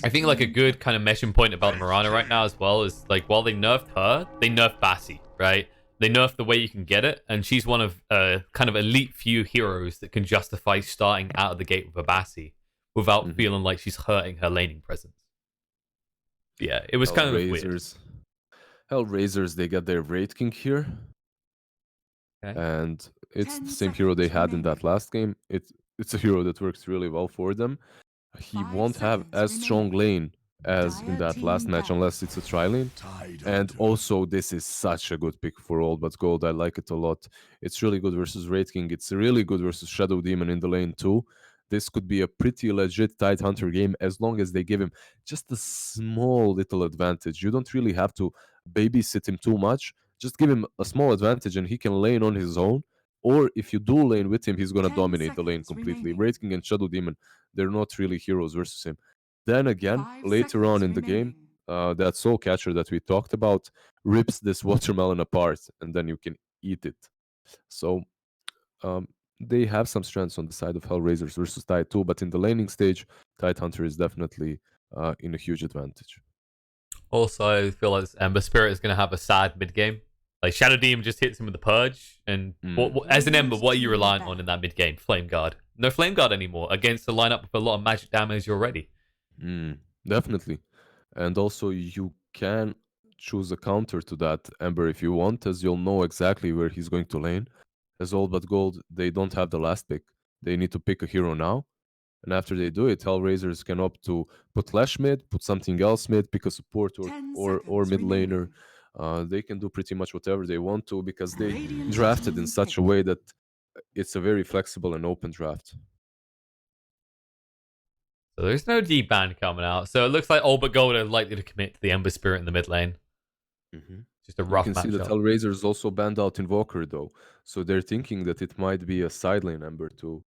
I think like a good kind of meshing point about Mirana right now as well is like while they nerfed her, they nerfed Bassi, right? They nerfed the way you can get it, and she's one of kind of elite few heroes that can justify starting out of the gate with a Bassi without feeling like she's hurting her laning presence. Yeah, it was kind of weird. HellRaisers, they got their Wraith King here, Okay. and it's the same hero they had in that last game. It's a hero that works really well for them. He won't have as strong lane as in that last match unless it's a tri-lane. And also, this is such a good pick for All But Gold. I like it a lot. It's really good versus Wraith King. It's really good versus Shadow Demon in the lane too. This could be a pretty legit Tidehunter game as long as they give him just a small little advantage. You don't really have to babysit him too much. Just give him a small advantage and he can lane on his own. Or if you do lane with him, he's gonna dominate the lane completely. Wraith King and Shadow Demon, they're not really heroes versus him. Then again, later on in the game, that Soul Catcher that we talked about rips this watermelon apart, and then you can eat it. So um, they have some strengths on the side of HellRaisers versus Tide too, but in the laning stage, Tidehunter is definitely in a huge advantage. Also, I feel like Ember Spirit is going to have a sad mid game. Like Shadow Demon just hits him with the Purge, and as an Ember, what are you reliant on in that mid game? Flame Guard. No Flame Guard anymore against a lineup with a lot of magic damage already. Definitely. And also, you can choose a counter to that Ember if you want, as you'll know exactly where he's going to lane. As All But Gold, they don't have the last pick. They need to pick a hero now. And after they do it, HellRaisers can opt to put Lash mid, put something else mid, pick a support or mid laner. They can do pretty much whatever they want to because they drafted in such a way that it's a very flexible and open draft. So there's no D-ban coming out. So it looks like All But Gold are likely to commit to the Ember Spirit in the mid lane. Just a rough You can see that matchup. HellRaisers also banned out Invoker though, so they're thinking that it might be a side lane Ember too.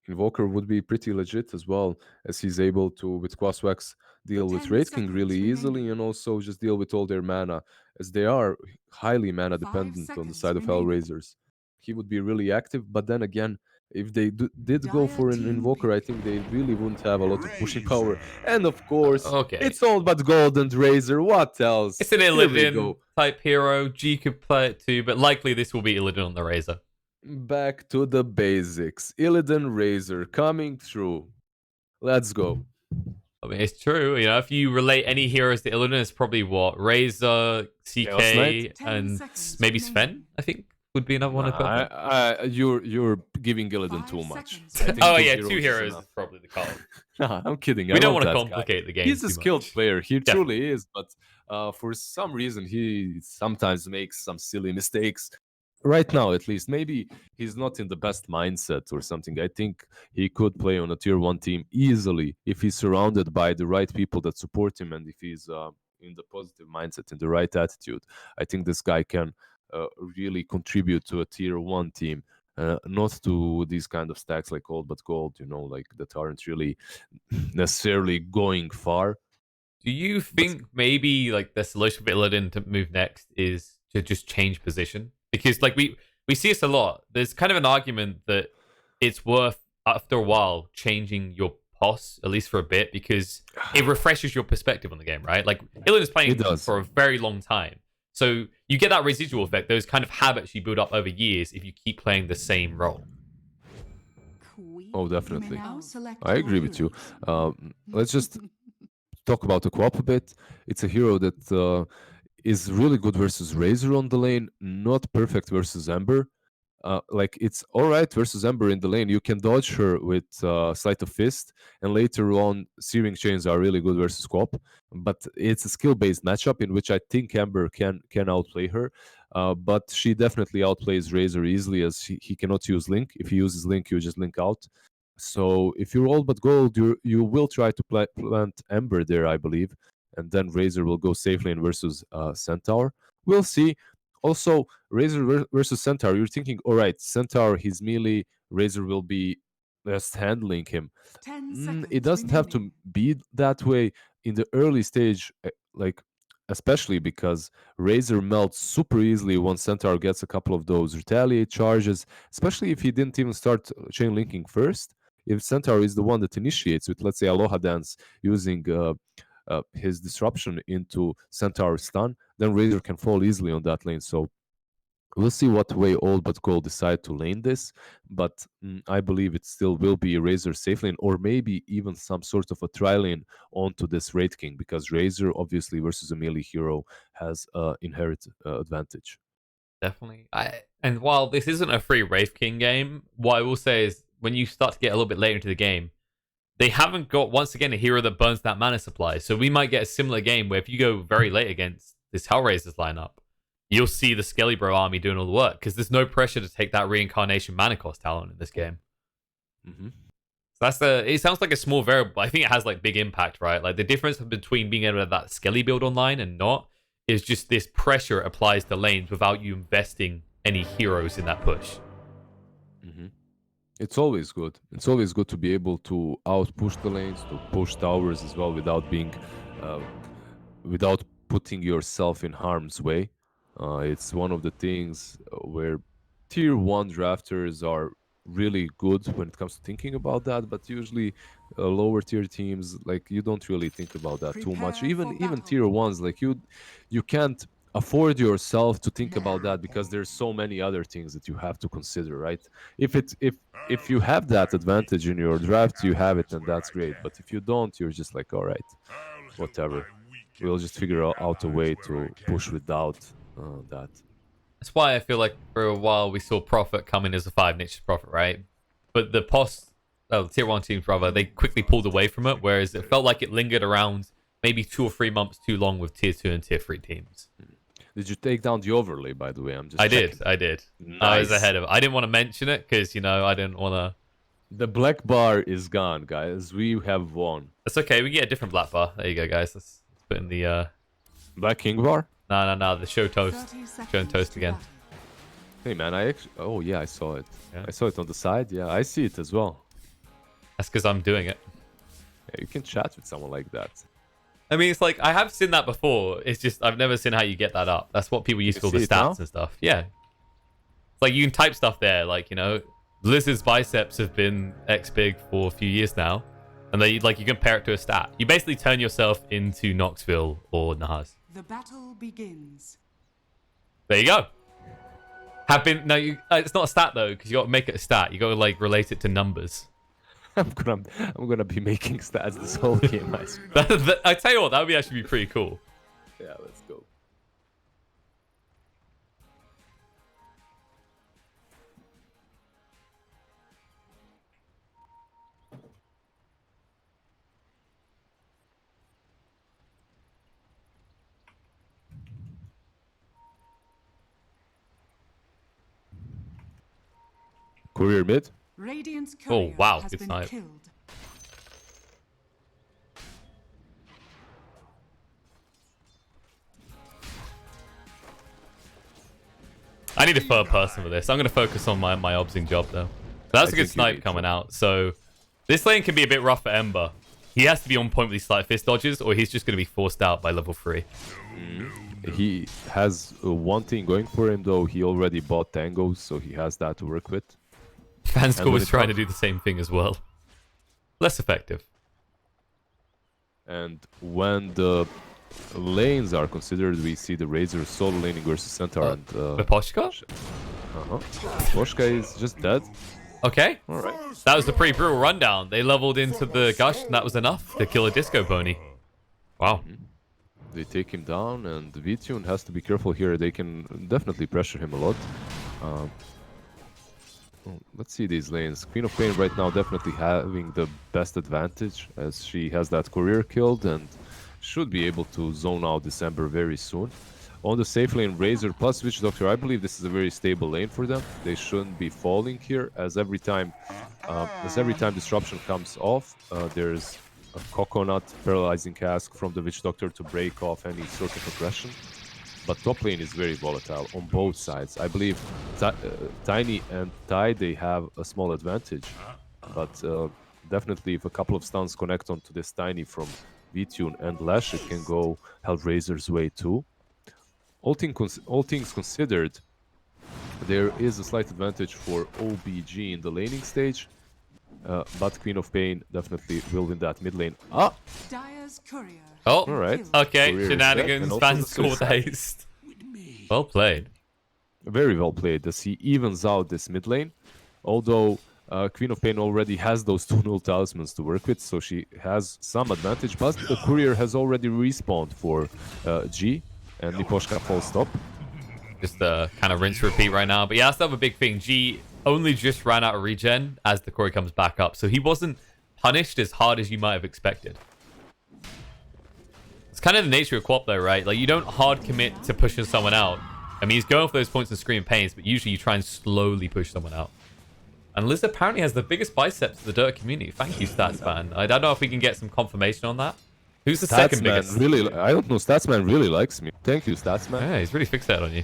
Invoker would be pretty legit as well, as he's able to, with Quaswax, deal with Wraith King really easily and also just deal with all their mana, as they are highly mana dependent on the side of HellRaisers. He would be really active, but then again, if they did go for an Invoker, I think they really wouldn't have a lot of pushing power. And of course, Okay. it's All But Gold and Razor. What else? It's an Here we Illidan go. type hero. G could play it too, but likely this will be Illidan on the Razor. Back to the basics. Illidan Razor coming through. Let's go. I mean, it's true. You know, if you relate any heroes to Illidan, it's probably what? Razor, Chaos Knight? CK, and maybe Sven, I think, would be another one to put there. You're giving Illidan too much. Oh, yeah, two heroes is probably the call. Nah, I'm kidding. We don't want to complicate the game. He's a skilled player. He truly is, but for some reason, he sometimes makes some silly mistakes. Right now, at least, maybe he's not in the best mindset or something. I think he could play on a tier 1 team easily if he's surrounded by the right people that support him and if he's in the positive mindset, in the right attitude. I think this guy can really contribute to a tier 1 team. Not to these kind of stacks like All But Gold, like that aren't really necessarily going far. Do you think maybe like the solution for Illidan to move next is to just change position? Because like we see this a lot. There's kind of an argument that it's worth after a while changing your POS, at least for a bit, because it refreshes your perspective on the game, right? Like Illidan is playing for a very long time. So you get that residual effect, those kind of habits you build up over years if you keep playing the same role. Oh, definitely. I agree with you. Let's just talk about the co-op a bit. It's a hero that is really good versus Razor on the lane, not perfect versus Ember. Like it's all right versus Ember in the lane. You can dodge her with Sleight of Fist, and later on, Searing Chains are really good versus co-op. But it's a skill-based matchup in which I think Ember can outplay her. But she definitely outplays Razor easily, as he cannot use Link. If he uses Link, you just Link out. So if you're All But Gold, you will try to plant Ember there, I believe, and then Razor will go safely in versus Centaur. We'll see. Also, Razor versus Centaur, you're thinking, all right, Centaur, his melee, Razor will be just handling him. It doesn't have to be that way in the early stage, like especially because Razor melts super easily once Centaur gets a couple of those retaliate charges, especially if he didn't even start chain linking first. if Centaur is the one that initiates with, let's say, Aloha Dance using his disruption into Centaur stun, then Razor can fall easily on that lane. So we'll see what way Old But Gold decide to lane this, but I believe it still will be a Razor safe lane, or maybe even some sort of a tri lane onto this Wraith King, because Razor obviously versus a melee hero has inherent advantage. Definitely. And while this isn't a free Wraith King game, what I will say is when you start to get a little bit later into the game, they haven't got, once again, a hero that burns that mana supply. So we might get a similar game where if you go very late against this HellRaisers lineup, you'll see the Skelly Bro army doing all the work because there's no pressure to take that reincarnation mana cost talent in this game. Mm-hmm. So it sounds like a small variable, but I think it has like big impact, right? Like the difference between being able to have that Skelly build online and not is just this pressure applies to lanes without you investing any heroes in that push. Mm-hmm. It's always good. It's always good to be able to out-push the lanes, to push towers as well without being, without putting yourself in harm's way. It's one of the things where tier 1 drafters are really good when it comes to thinking about that, but usually lower tier teams, like, you don't really think about that too much. Even tier 1s, like, you can't afford yourself to think about that because there's so many other things that you have to consider, right? If you have that advantage in your draft, you have it, and that's great. But if you don't, you're just like, all right, whatever, we'll just figure out a way to push without that. That's why I feel like for a while we saw Prophet come in as a 5 niches Prophet, right? But the tier 1 teams rather, they quickly pulled away from it, whereas it felt like it lingered around maybe 2 or 3 months too long with tier 2 and tier 3 teams. Did you take down the overlay, by the way? I did. Nice. I was ahead of it. I didn't want to mention it because, I didn't want to... The black bar is gone, guys. We have won. That's okay. We get a different black bar. There you go, guys. Let's put in the... Black king bar? No. The show toast. Show and toast again. Hey, man, I actually... Oh, yeah, I saw it. Yeah. I saw it on the side. Yeah, I see it as well. That's because I'm doing it. Yeah, you can chat with someone like that. I mean, it's like, I have seen that before. It's just, I've never seen how you get that up. That's what people use for all the stats and stuff. Yeah. It's like, you can type stuff there. Like, Blizzard's biceps have been X big for a few years now. And you compare it to a stat. You basically turn yourself into Knoxville or Nahas. The battle begins. There you go. It's not a stat though, because you got to make it a stat. You got to relate it to numbers. I'm gonna be making stats this whole game. I tell you what, that would actually be pretty cool. Yeah, let's go. Courier mid. Radiant's Oh, wow, has good been snipe. killed. I need a third person for this. I'm going to focus on my obsing job though. That's a good snipe coming out. So this lane can be a bit rough for Ember. He has to be on point with these slight fist dodges, or he's just going to be forced out by level 3. He has one thing going for him though. He already bought tangos, so he has that to work with. Fanscore was trying to do the same thing as well. Less effective. And when the lanes are considered, we see the Razor solo laning versus Centaur and Miposhka? Poshka is just dead. Okay. Alright. That was a pretty brutal rundown. They leveled into the Gush, and that was enough to kill a Disco Pony. Wow. They take him down, and VTune has to be careful here. They can definitely pressure him a lot. Let's see these lanes. Queen of Pain right now definitely having the best advantage, as she has that courier killed and should be able to zone out December very soon. On the safe lane, Razor plus Witch Doctor, I believe this is a very stable lane for them. They shouldn't be falling here, as every time disruption comes off, there's a coconut paralyzing cask from the Witch Doctor to break off any sort of aggression. But top lane is very volatile on both sides. I believe Tiny and Ty, they have a small advantage. But definitely if a couple of stuns connect onto this Tiny from VTune and Lash, it can go HellRaisers' way too. All things considered, there is a slight advantage for OBG in the laning stage. But Queen of Pain definitely will win that mid lane. Ah, Dire's courier. Oh, all right. okay. Courier is dead, Shenanigans. and also Fans the score suicide. haste. Well played. Very well played. As he evens out this mid lane, although Queen of Pain already has those 2 null talismans to work with, so she has some advantage. But the courier has already respawned for G, and Miposhka full stop. Just kind of rinse repeat right now. But yeah, that's another big thing. G only just ran out of regen as the courier comes back up, so he wasn't punished as hard as you might have expected. It's kind of the nature of co-op though, right? Like, you don't hard commit to pushing someone out. I mean, he's going for those points and scream pains, but usually you try and slowly push someone out. And Liz apparently has the biggest biceps of the Dota community. Thank you, Statsman. I don't know if we can get some confirmation on that. Who's the second biggest? Really, I don't know. Statsman really likes me. Thank you, Statsman. Yeah, he's really fixated on you.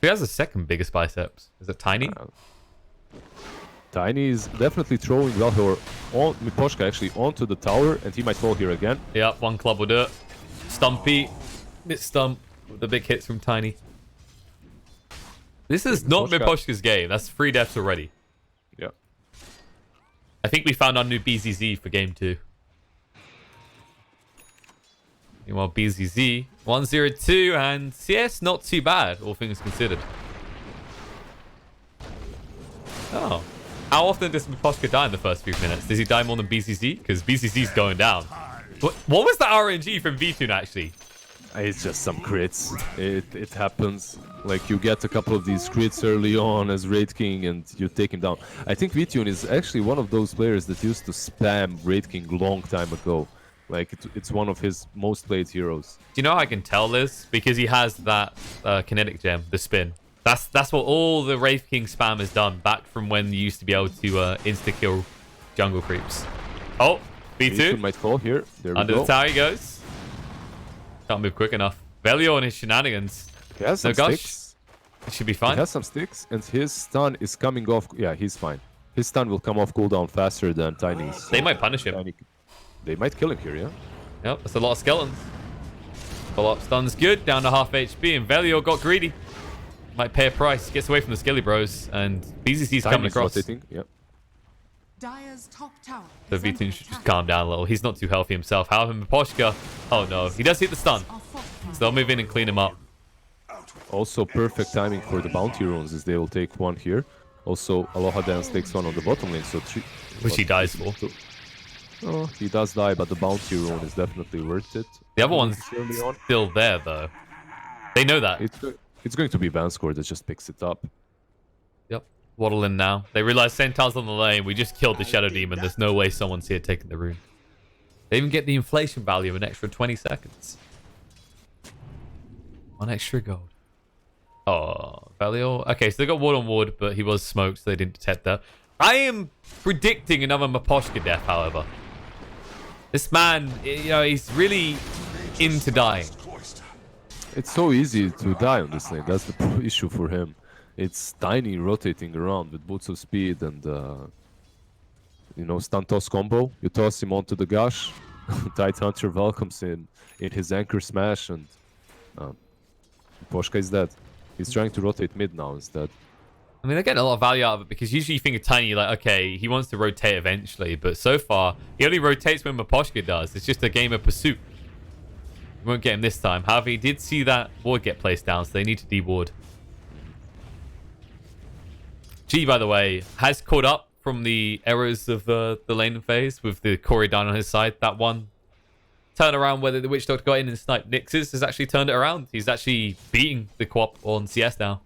Who has the second biggest biceps? Is it Tiny? Tiny is definitely throwing Valhor on Miposhka actually onto the tower, and he might fall here again. Yeah, one club will do it. Stumpy. Miss Stump with the big hits from Tiny. This is not Miposhka's game. That's 3 deaths already. Yeah. I think we found our new BZZ for game 2. Meanwhile, BZZ 102 and CS not too bad, all things considered. Oh. How often does Miposhka die in the first few minutes? Does he die more than BZZ? Because BZZ's going down. What was the RNG from VTune actually? It's just some crits. It happens. Like, you get a couple of these crits early on as Raid King and you take him down. I think VTune is actually one of those players that used to spam Raid King long time ago. Like, it's one of his most played heroes. Do you know how I can tell this? Because he has that kinetic gem, the spin. That's what all the Wraith King spam has done back from when you used to be able to insta-kill jungle creeps. Oh, B2. might fall here. There we Under go. the tower he goes. Can't move quick enough. Velio and his shenanigans. He has some No gush. sticks. It should be He fine. has some sticks, and his stun is coming off. Yeah, he's fine. His stun will come off cooldown faster than Tiny's. They might punish him. They might kill him here, yeah? Yep, that's a lot of skeletons. Follow-up stun's good. Down to half HP, and Velio got greedy. Might pay a price. Gets away from the Skelly Bros, and BZC's coming Tiny's across. rotating, yep. Dire's top tower. So is under VTune should just attack. calm down a little. He's not too healthy himself. However, Miposhka, oh no, he does hit the stun. Are fortified. So they'll move in and clean him up. Also, perfect timing for the bounty runes, as they will take one here. Also, Aloha Dance takes one on the bottom lane, so 3. Which he dies for. Oh, he does die, but the bounty rune is definitely worth it. The other one's Early on. still there, though. They know that. It's going to be Vanscore that just picks it up. Yep. Waddle in now. They realize Centaur's on the lane. We just killed the Shadow Demon. There's no way someone's here taking the rune. They even get the inflation value of an extra 20 seconds. 1 extra gold. Oh, Valio. Okay, so they got ward on ward, but he was smoked, so they didn't detect that. I am predicting another Miposhka death, however. This man, you know, he's really into dying. It's so easy to die on this lane. That's the issue for him. It's Tiny rotating around with Boots of Speed and, you know, stun toss combo. You toss him onto the gush. Tide Hunter welcomes in his anchor smash, and Poshka is dead. He's trying to rotate mid now instead. I mean, they're getting a lot of value out of it because usually you think of Tiny like, okay, he wants to rotate eventually, but so far, he only rotates when Miposhka does. It's just a game of pursuit. We won't get him this time. However, he did see that ward get placed down, so they need to de-ward. G, by the way, has caught up from the errors of the lane phase with the Corey down on his side. That one turnaround where the Witch Doctor got in and sniped Nixes has actually turned it around. He's actually beating the co-op on CS now.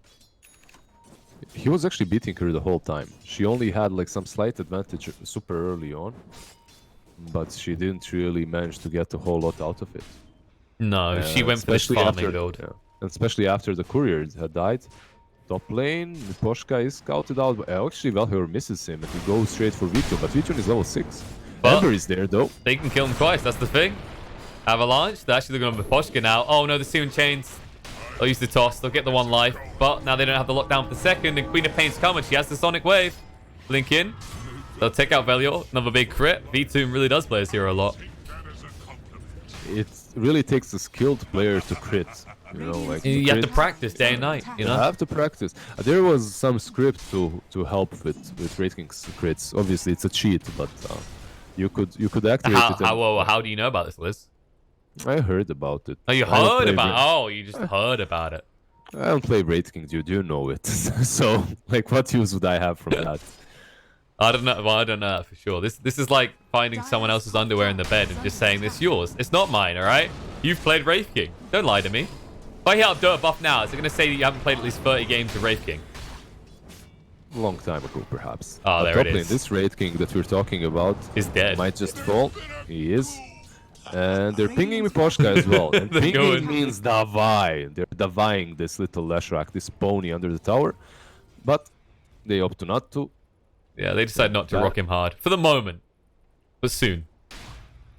He was actually beating her the whole time. She only had like some slight advantage super early on, but she didn't really manage to get a whole lot out of it. No, she went for this farming build. Yeah. And especially after the courier had died. Top lane, Poshka is scouted out, but actually Valhor misses him and he goes straight for Vitun, but Vitun is level 6. But Ember is there though. they can kill him twice, that's the thing. Avalanche, they're actually looking at Miposhka now. Oh no, the Searing Chains. They'll use the toss, they'll get the 1 life, but now they don't have the lockdown for the second, and Queen of Pain's coming. She has the Sonic Wave. Blink in. They'll take out Velior, another big crit. V2 really does play his hero a lot. It really takes a skilled player to crit You know, like You have to crit- practice day and night, you You know? have to practice. There was some script to help with rating crits. Obviously, it's a cheat, but you could activate it. How do you know about this, Liz? I heard about it. Oh, you I don't heard play about ra- Oh, you just heard about it. I don't play rating, dude. You know it. So, like, what use would I have from that? I don't know. Well, I don't know for sure. This is like finding someone else's underwear in the bed and just saying, this is yours. It's not mine, all right? You've played Wraith King. Don't lie to me. If I hit up Dota buff now, is it going to say that you haven't played at least 30 games of Wraith King? A long time ago, perhaps. Oh, there top it lane, is. this Wraith King that we're talking about He's dead. might just fall. He is. And they're pinging Miposhka as well. And They're pinging going. means davai. They're davaiing this little Leshrac, this pony under the tower. But they opt to not to. Yeah, they decide not to rock him hard. For the moment. But soon.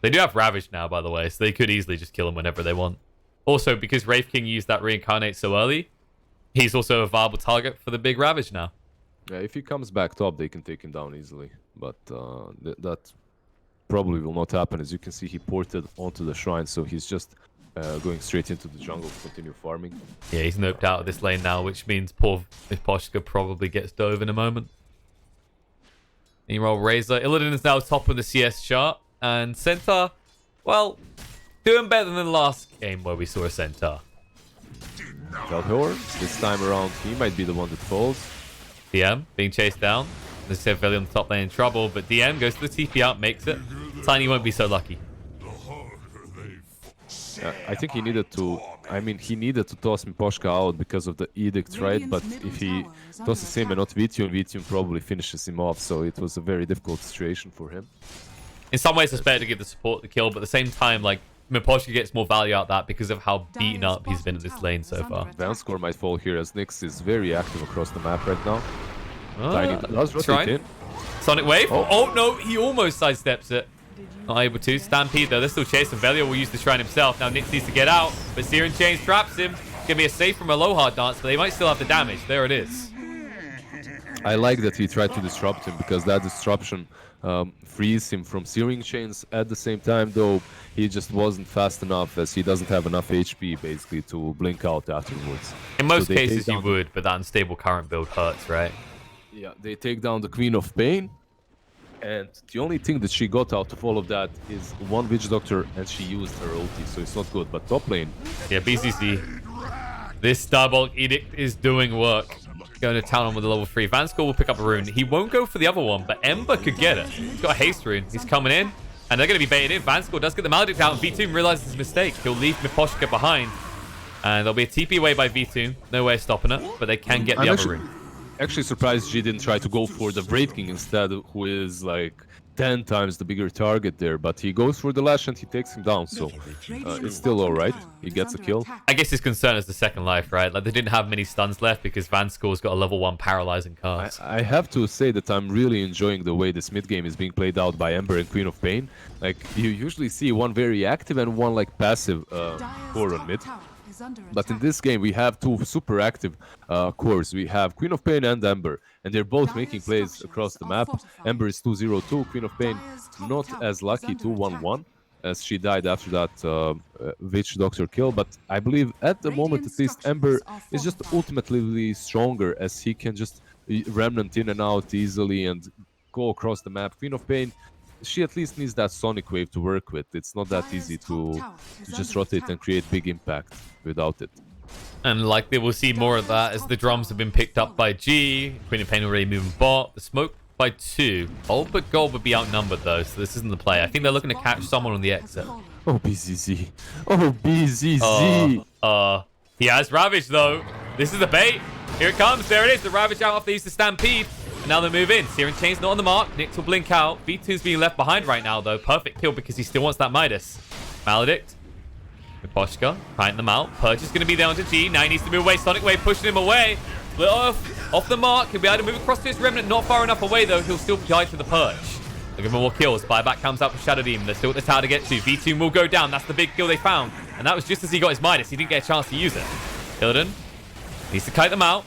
They do have Ravage now, by the way, so they could easily just kill him whenever they want. Also, because Wraith King used that Reincarnate so early, he's also a viable target for the big Ravage now. Yeah, if he comes back top, they can take him down easily. But that probably will not happen. As you can see, he ported onto the shrine, so he's just going straight into the jungle to continue farming. Yeah, he's noped out of this lane now, which means poor Miposhka probably gets dove in a moment. Meanwhile, Razor. Illidan is now top of the CS chart. And Centaur, well, doing better than the last game where we saw a Centaur. Velhor, this time around, he might be the one that falls. DM being chased down. They said Veli on the top lane in trouble, but DM goes to the TP out, makes it. Tiny won't be so lucky. I think he needed to... I mean, he needed to toss Miposhka out because of the edict, right? But if he tosses him and not Vitium, Vitium probably finishes him off. So it was a very difficult situation for him. In some ways, it's better to give the support the kill, but at the same time, like, Miposhka gets more value out of that because of how beaten up he's been in this lane so far. Vanscore might fall here as Nyx is very active across the map right now. Tiny does rotate trying. in. Sonic Wave. Oh, no, he almost sidesteps it. Not able to. Stampede, though. They're still chasing. Velio will use the shrine himself. Now Nyx needs to get out, but Searing Chains traps him. It's going to be a save from Aloha dance, but they might still have the damage. There it is. I like that he tried to disrupt him because that disruption frees him from Searing Chains. At the same time, though, he just wasn't fast enough as he doesn't have enough HP, basically, to blink out afterwards. In most So they cases, take you down- would, but that unstable current build hurts, right? Yeah, they take down the Queen of Pain. And the only thing that she got out of all of that is one Witch Doctor, and she used her ulti, so it's not good. But top lane, Yeah, BCC. This Starbulk Edict is doing work. Going to town on with a level 3. Vanscore will pick up a rune. He won't go for the other one, but Ember could get it. He's got a haste rune. He's coming in, and they're going to be baited in. Vanscore does get the Maledict out, and V2 realizes his mistake. He'll leave Miposhka behind. And there'll be a TP away by V2. No way of stopping it, but they can get the other rune. actually surprised she didn't try to go for the Wraith King instead, who is like 10 times the bigger target there. But he goes for the Lash and he takes him down, so it's still alright. He gets a kill. I guess his concern is the second life, right? Like, they didn't have many stuns left because Vanscore's got a level 1 paralyzing cast. I have to say that I'm really enjoying the way this mid game is being played out by Ember and Queen of Pain. Like, you usually see one very active and one like passive core on mid. But in this game, we have two super active cores. We have Queen of Pain and Ember, and they're both making plays across the map. Ember is 2-0-2, Queen of Pain not as lucky, 2-1-1, as she died after that Witch Doctor kill. But I believe at the moment, at least, Ember is just ultimately stronger, as he can just remnant in and out easily and go across the map. Queen of Pain, she at least needs that Sonic Wave to work with. It's not that easy to just rotate and create big impact without it. And likely we'll see more of that as the drums have been picked up by G. Queen of Pain already moving bot. The smoke by 2. All but Gold would be outnumbered though, so this isn't the play. I think they're looking to catch someone on the exit. Oh, BZZ. Oh, BZZ. He has Ravage though. This is the bait. Here it comes. There it is. The Ravage out after they used the Stampede. And now they move in. Searing Chain's not on the mark. Nyx will blink out. V2's being left behind right now though. Perfect kill because he still wants that Midas. Maledict. Miposhka, fighting them out. Purge is going to be there onto G. Now he needs to move away. Sonic Wave pushing him away. Split off the mark. He'll be able to move across to his Remnant. Not far enough away, though. He'll still die to the Purge. Looking for more kills. Buyback comes out for Shadow Demon. They're still at the tower to get to. V2 will go down. That's the big kill they found. And that was just as he got his Midas. He didn't get a chance to use it. Illidan needs to kite them out.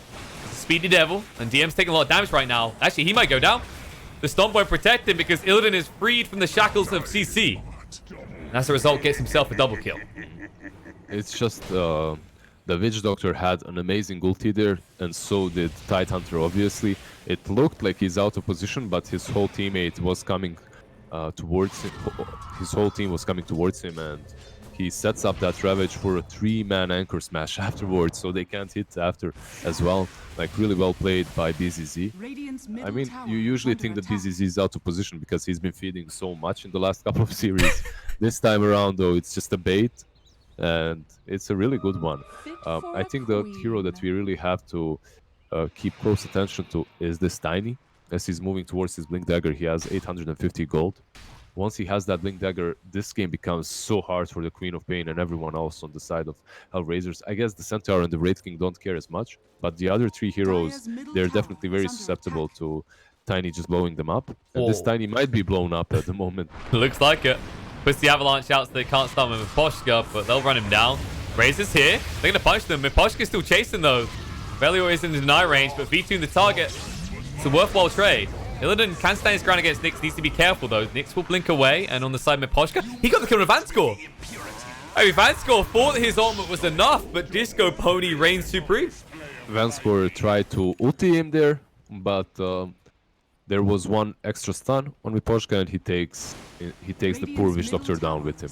Speedy Devil. And DM's taking a lot of damage right now. Actually, he might go down. The Stomp won't protect him because Illidan is freed from the shackles of CC. And as a result, gets himself a double kill. It's just the The Witch Doctor had an amazing ulti there, and so did Tidehunter, obviously. It looked like he's out of position, but his whole teammate was coming towards him. His whole team was coming towards him, and he sets up that Ravage for a 3-man anchor smash afterwards, so they can't hit after as well. Like, really well played by BZZ. I mean, you usually think that BZZ is out of position because he's been feeding so much in the last couple of series. This time around, though, it's just a bait, and it's a really good one. I think the hero that we really have to keep close attention to is this Tiny. As he's moving towards his Blink Dagger, he has 850 gold. Once he has that Blink Dagger, this game becomes so hard for the Queen of Pain and everyone else on the side of HellRaisers. I guess the Centaur and the Wraith King don't care as much, but the other 3 heroes, they're definitely very susceptible to Tiny just blowing them up. And this Tiny might be blown up at the moment. Looks like it. Puts the Avalanche out so they can't stop him with Miposhka, but they'll run him down. Razor's here. They're going to punch them. Miposhka's still chasing, though. Velior is in the deny range, but V2 the target. It's a worthwhile trade. Illidan can stand his ground against Nyx. Needs to be careful, though. Nyx will blink away, and on the side, Miposhka, he got the kill with Vanscore. Oh, Vanscore thought that his ultimate was enough, but Disco Pony reigns supreme. Vanscore tried to ulti him there, but there was one extra stun on Miposhka, and he takes the poor Witch Doctor down with him.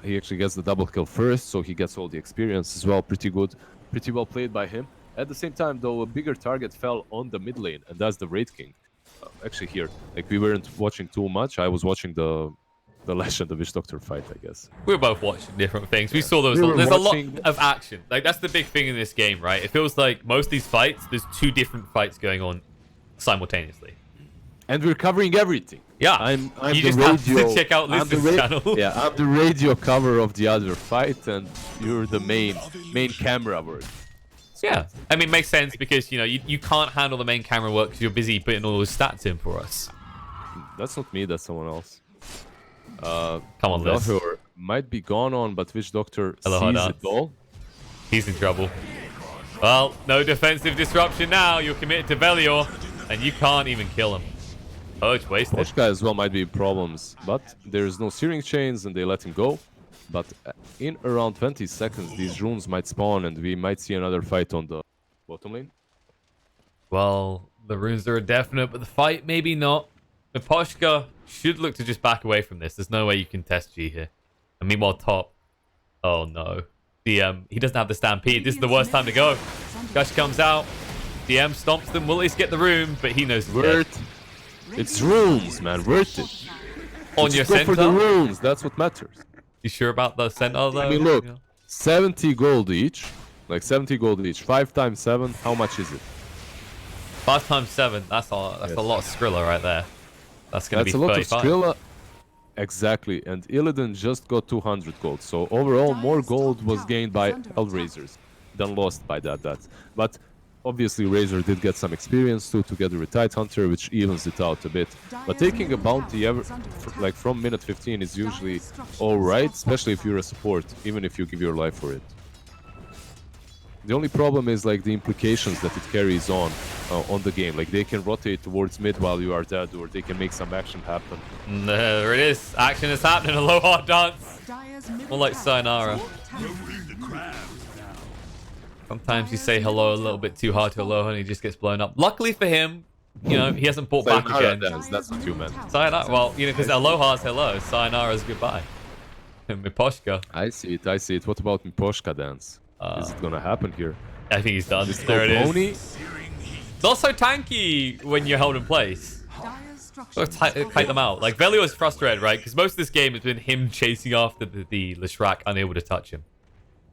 He actually gets the double kill first, so he gets all the experience as well. Pretty good. Pretty well played by him. At the same time, though, a bigger target fell on the mid lane, and that's the Wraith King. Actually here, like, we weren't watching too much. I was watching the Lash and the Witch Doctor fight, I guess. We were both watching different things. We saw there's a lot of action. Like, that's the big thing in this game, right? It feels like most of these fights, there's 2 different fights going on simultaneously. And we're covering everything. Yeah, I'm you the just radio, have to check out Liz's channel. Yeah, I'm the radio cover of the other fight, and you're the main camera work. Yeah, I mean, it makes sense because, you know, you can't handle the main camera work because you're busy putting all those stats in for us. That's not me, that's someone else. Come on, Liz. Velior might be gone on, but Witch Doctor Hello, sees it all. He's in trouble. Well, no defensive disruption now. You're committed to Velior, and you can't even kill him. Oh, it's wasted. Poshka as well might be problems, but there's no searing chains, and they let him go. But in around 20 seconds, these runes might spawn, and we might see another fight on the bottom lane. Well, the runes are a definite, but the fight maybe not. Miposhka should look to just back away from this. There's no way you can test G here. And meanwhile, top. Oh no. DM, he doesn't have the Stampede. This is the worst time to go. Gush comes out. DM stomps them. Will at least get the rune, but he knows worth. It's runes, man. Worth it. On your center. Go for the runes. That's what matters. You sure about the center, though? I mean, look, 70 gold each. Like 70 gold each. 5 times 7. How much is it? 5 times 7. That's a lot of Skrilla right there. That's going to be 35. That's a lot of Skrilla. Exactly. And Illidan just got 200 gold. So overall, more gold was gained by HellRaisers than lost by that. But obviously, Razor did get some experience too, together with Tidehunter, which evens it out a bit. But taking a bounty like from minute 15 is usually alright, especially if you're a support, even if you give your life for it. The only problem is like the implications that it carries on the game. Like, they can rotate towards mid while you are dead, or they can make some action happen. There it is. Action is happening. Aloha dance. More like Sayonara. Sometimes you say hello a little bit too hard to Aloha and he just gets blown up. Luckily for him, you know, he hasn't bought back again. That's what you meant. Sayonara, well, you know, because Aloha's hello, Sayonara's goodbye. And Miposhka. I see it. What about Miposhka dance? Is it gonna happen here? I think he's done. There it is. Not so tanky when you're held in place. So kite them out. Like, Velior's frustrated, right? Because most of this game has been him chasing after the Leshrac, unable to touch him.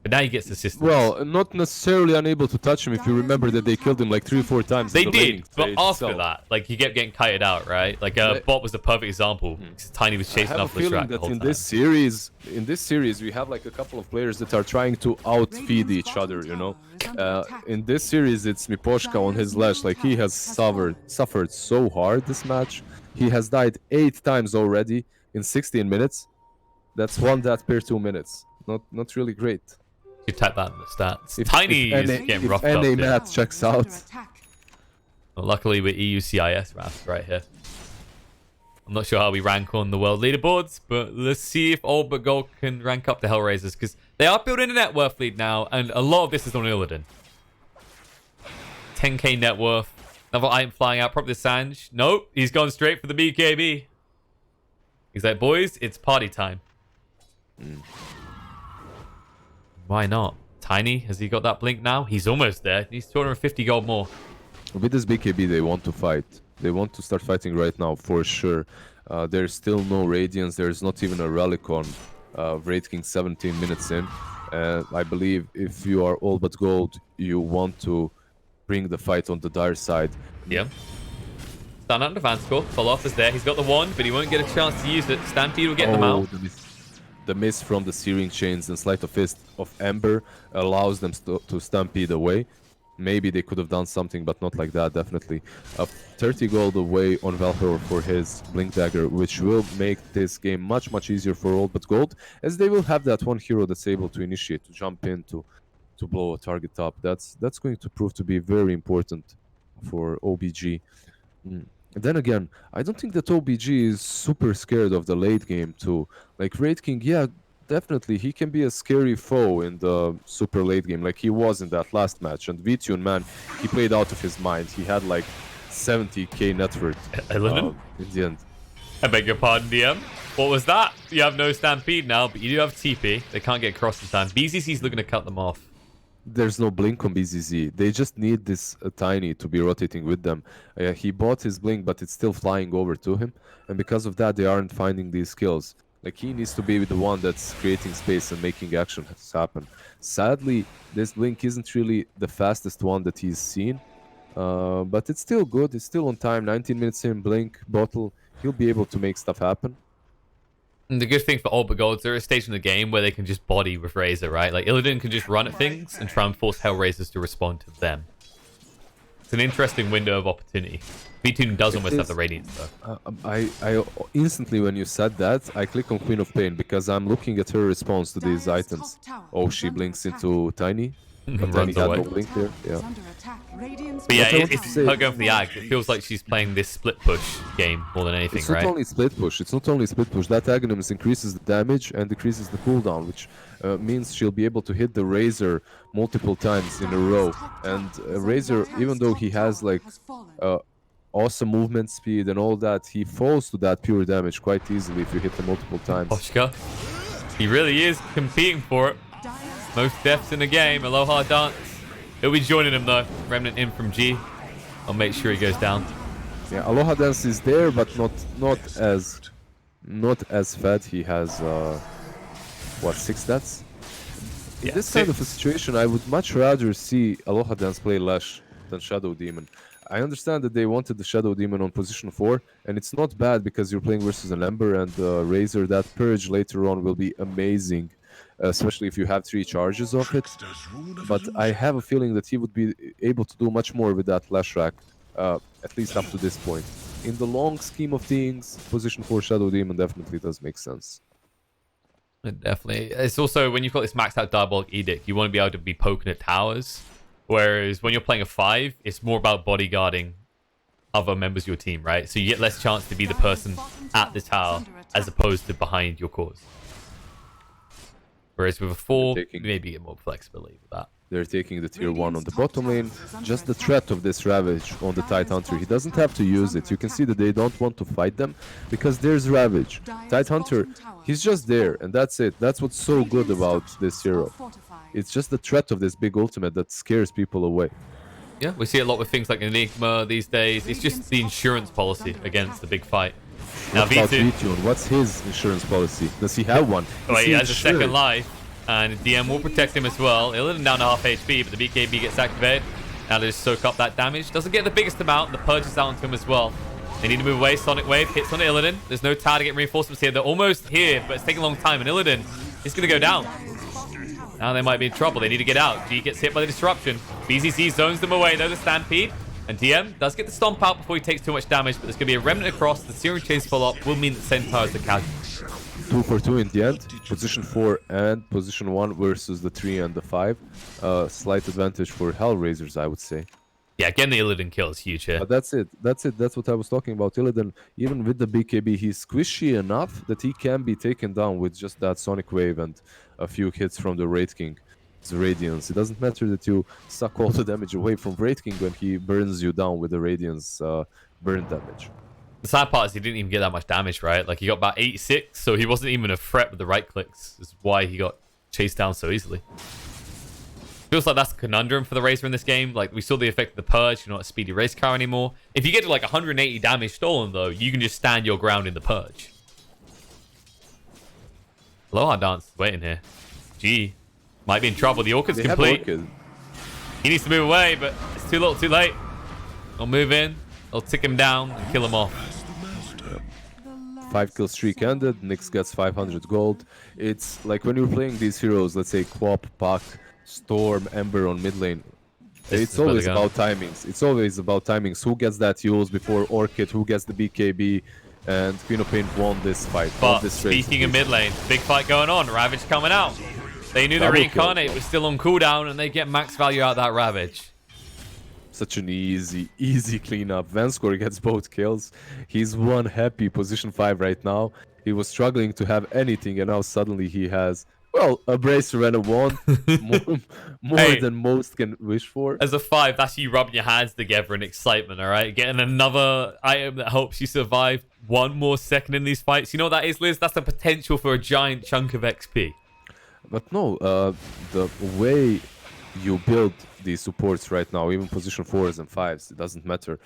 But now he gets assistance. Well, not necessarily unable to touch him if you remember that they killed him like 3 or 4 times. They did, but after that, like, he kept getting kited out, right? Like, Bot was the perfect example. Tiny was chasing after the track the whole time. In this series, we have like a couple of players that are trying to outfeed each other, you know? In this series, it's Miposhka on his Lash. Like, he has suffered so hard this match. He has died 8 times already in 16 minutes. That's 1 death per 2 minutes. Not really great. You type that in the stats. Tiny is getting roughed up. If math checks out. Well, luckily, we're EU CIS wraps right here. I'm not sure how we rank on the world leaderboards, but let's see if All But Gold can rank up to HellRaisers, because they are building a net worth lead now, and a lot of this is on Illidan. 10k net worth. Another item flying out, probably the Sanj. Nope, he's gone straight for the BKB. He's like, boys, it's party time. Why not? Tiny, has he got that blink now? He's almost there. He's 250 gold more. With this BKB, they want to fight. They want to start fighting right now, for sure. There's still no Radiance. There's not even a Relic on Wraith King 17 minutes in. I believe if you are All But Gold, you want to bring the fight on the Dire side. Yeah. Stun out advance score. Fall off is there. He's got the wand, but he won't get a chance to use it. Stampede will get them out. The miss from the Searing Chains and Sleight of Fist of Ember allows them to Stampede away. Maybe they could have done something, but not like that, definitely. 30 gold away on Valhalla for his Blink Dagger, which will make this game much, much easier for All But Gold, as they will have that one hero that's able to initiate, to jump in, to blow a target up. That's going to prove to be very important for OBG. And then again, I don't think that OBG is super scared of the late game too. Like Wraith King, yeah, definitely he can be a scary foe in the super late game, like he was in that last match. And Vitune, man, he played out of his mind. He had like 70k net worth in the end. I beg your pardon, DM. What was that? You have no Stampede now, but you do have TP. They can't get across in time. BZC's looking to cut them off. There's no blink on BZZ. They just need this Tiny to be rotating with them. He bought his blink, but it's still flying over to him. And because of that, they aren't finding these kills. Like, he needs to be the one that's creating space and making action happen. Sadly, this blink isn't really the fastest one that he's seen. But it's still good. It's still on time. 19 minutes in, blink, bottle. He'll be able to make stuff happen. And the good thing for All But Gold, they're at a stage in the game where they can just body with Razor, right? Like, Illidan can just run at things and try and force HellRaisers to respond to them. It's an interesting window of opportunity. V2 does almost have the Radiance, though. I instantly, when you said that, I click on Queen of Pain because I'm looking at her response to these items. Oh, she blinks into Tiny. But Tiny had no blink there. Yeah. But yeah, it's her going for the Ag. It feels like she's playing this split push game more than anything, it's right? It's not only split push. It's not only split push. That Aghanim increases the damage and decreases the cooldown, which means she'll be able to hit the Razor multiple times in a row. And Razor, even though he has like awesome movement speed and all that, he falls to that pure damage quite easily if you hit him multiple times. Poshka, he really is competing for it. Most deaths in the game. Aloha Dance. He'll be joining him though. Remnant in from G. I'll make sure he goes down. Yeah, Aloha Dance is there, but not as fed. He has what, 6 stats? In this kind of a situation, I would much rather see Aloha Dance play Lash than Shadow Demon. I understand that they wanted the Shadow Demon on position 4, and it's not bad because you're playing versus an Ember and Razor. That Purge later on will be amazing, especially if you have 3 charges of it. But I have a feeling that he would be able to do much more with that Lash Rack, at least up to this point. In the long scheme of things, position 4 Shadow Demon definitely does make sense. Definitely. It's also, when you've got this maxed out Diabolic Edict, you want to be able to be poking at towers. Whereas when you're playing a 5, it's more about bodyguarding other members of your team, right? So you get less chance to be the person at the tower as opposed to behind your cause. Whereas with a 4, maybe get more flexibility with that. They're taking the tier 1 on the bottom lane. Just the threat of this Ravage on the Tidehunter. He doesn't have to use it. You can see that they don't want to fight them because there's Ravage. Tidehunter, he's just there and that's it. That's what's so good about this hero. It's just the threat of this big ultimate that scares people away. Yeah, we see a lot with things like Enigma these days. It's just the insurance policy against the big fight. Now, what about Vitune? What's his insurance policy? Does he have one? Well, he has a second life, and DM will protect him as well. He'll let him down to half HP, but the BKB gets activated. Now they just soak up that damage. Doesn't get the biggest amount. The Purge is out onto him as well. They need to move away. Sonic Wave hits on Illidan. There's no tower to get reinforcements here. They're almost here, but it's taking a long time, and Illidan is going to go down. Now they might be in trouble. They need to get out. G gets hit by the disruption. BZC zones them away, though, the Stampede. And DM does get the stomp out before he takes too much damage, but there's going to be a remnant across. The Searing Chase follow-up will mean that Centaur is the casualty. 2 for 2 in the end. Position 4 and position 1 versus the 3 and the 5. Slight advantage for HellRaisers, I would say. Yeah, getting the Illidan kill is huge here. But that's it. That's what I was talking about. Illidan, even with the BKB, he's squishy enough that he can be taken down with just that Sonic Wave and a few hits from the Wraith King's Radiance. It doesn't matter that you suck all the damage away from Wraith King when he burns you down with the Radiance burn damage. The sad part is he didn't even get that much damage, right? Like, he got about 86, so he wasn't even a threat with the right clicks. Is why he got chased down so easily. Feels like that's a conundrum for the Razor in this game. Like, we saw the effect of the Purge. You're not a speedy race car anymore. If you get to like 180 damage stolen, though, you can just stand your ground in the Purge. Aloha Dance is waiting here. Gee, might be in trouble. The Orchid's complete. He needs to move away, but it's too little, too late. I'll move in. I'll tick him down and kill him off. 5-kill streak ended. Nyx gets 500 gold. It's like when you're playing these heroes, let's say Quap, Puck, Storm, Ember on mid lane. It's always about timings. It's always about timings. Who gets that use before Orchid? Who gets the BKB? And Queen of Pain won this fight. But this speaking of mid lane, big fight going on. Ravage coming out. They knew the Reincarnate was still on cooldown, and they get max value out of that Ravage. Such an easy cleanup. Vanskor gets both kills. He's one happy position 5 right now. He was struggling to have anything, and now suddenly he has, well, a bracer and a wand. more than most can wish for. As a 5, that's you rubbing your hands together in excitement, all right? Getting another item that helps you survive one more second in these fights. You know what that is, Liz? That's the potential for a giant chunk of XP. But no, the way you build these supports right now, even position 4s and 5s, it doesn't matter,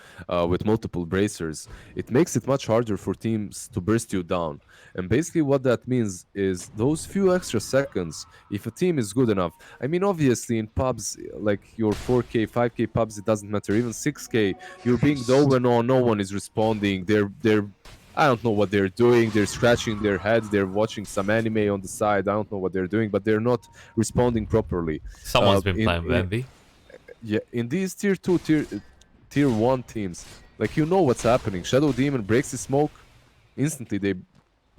with multiple bracers, it makes it much harder for teams to burst you down. And basically what that means is those few extra seconds, if a team is good enough, I mean, obviously in pubs, like your 4K, 5K pubs, it doesn't matter, even 6K, you're being dove on, no one is responding, they're I don't know what they're doing. They're scratching their heads. They're watching some anime on the side. I don't know what they're doing, but they're not responding properly. Someone's been playing with Envy. Yeah, in these tier 2, tier 1 teams, like, you know what's happening. Shadow Demon breaks the smoke. Instantly, they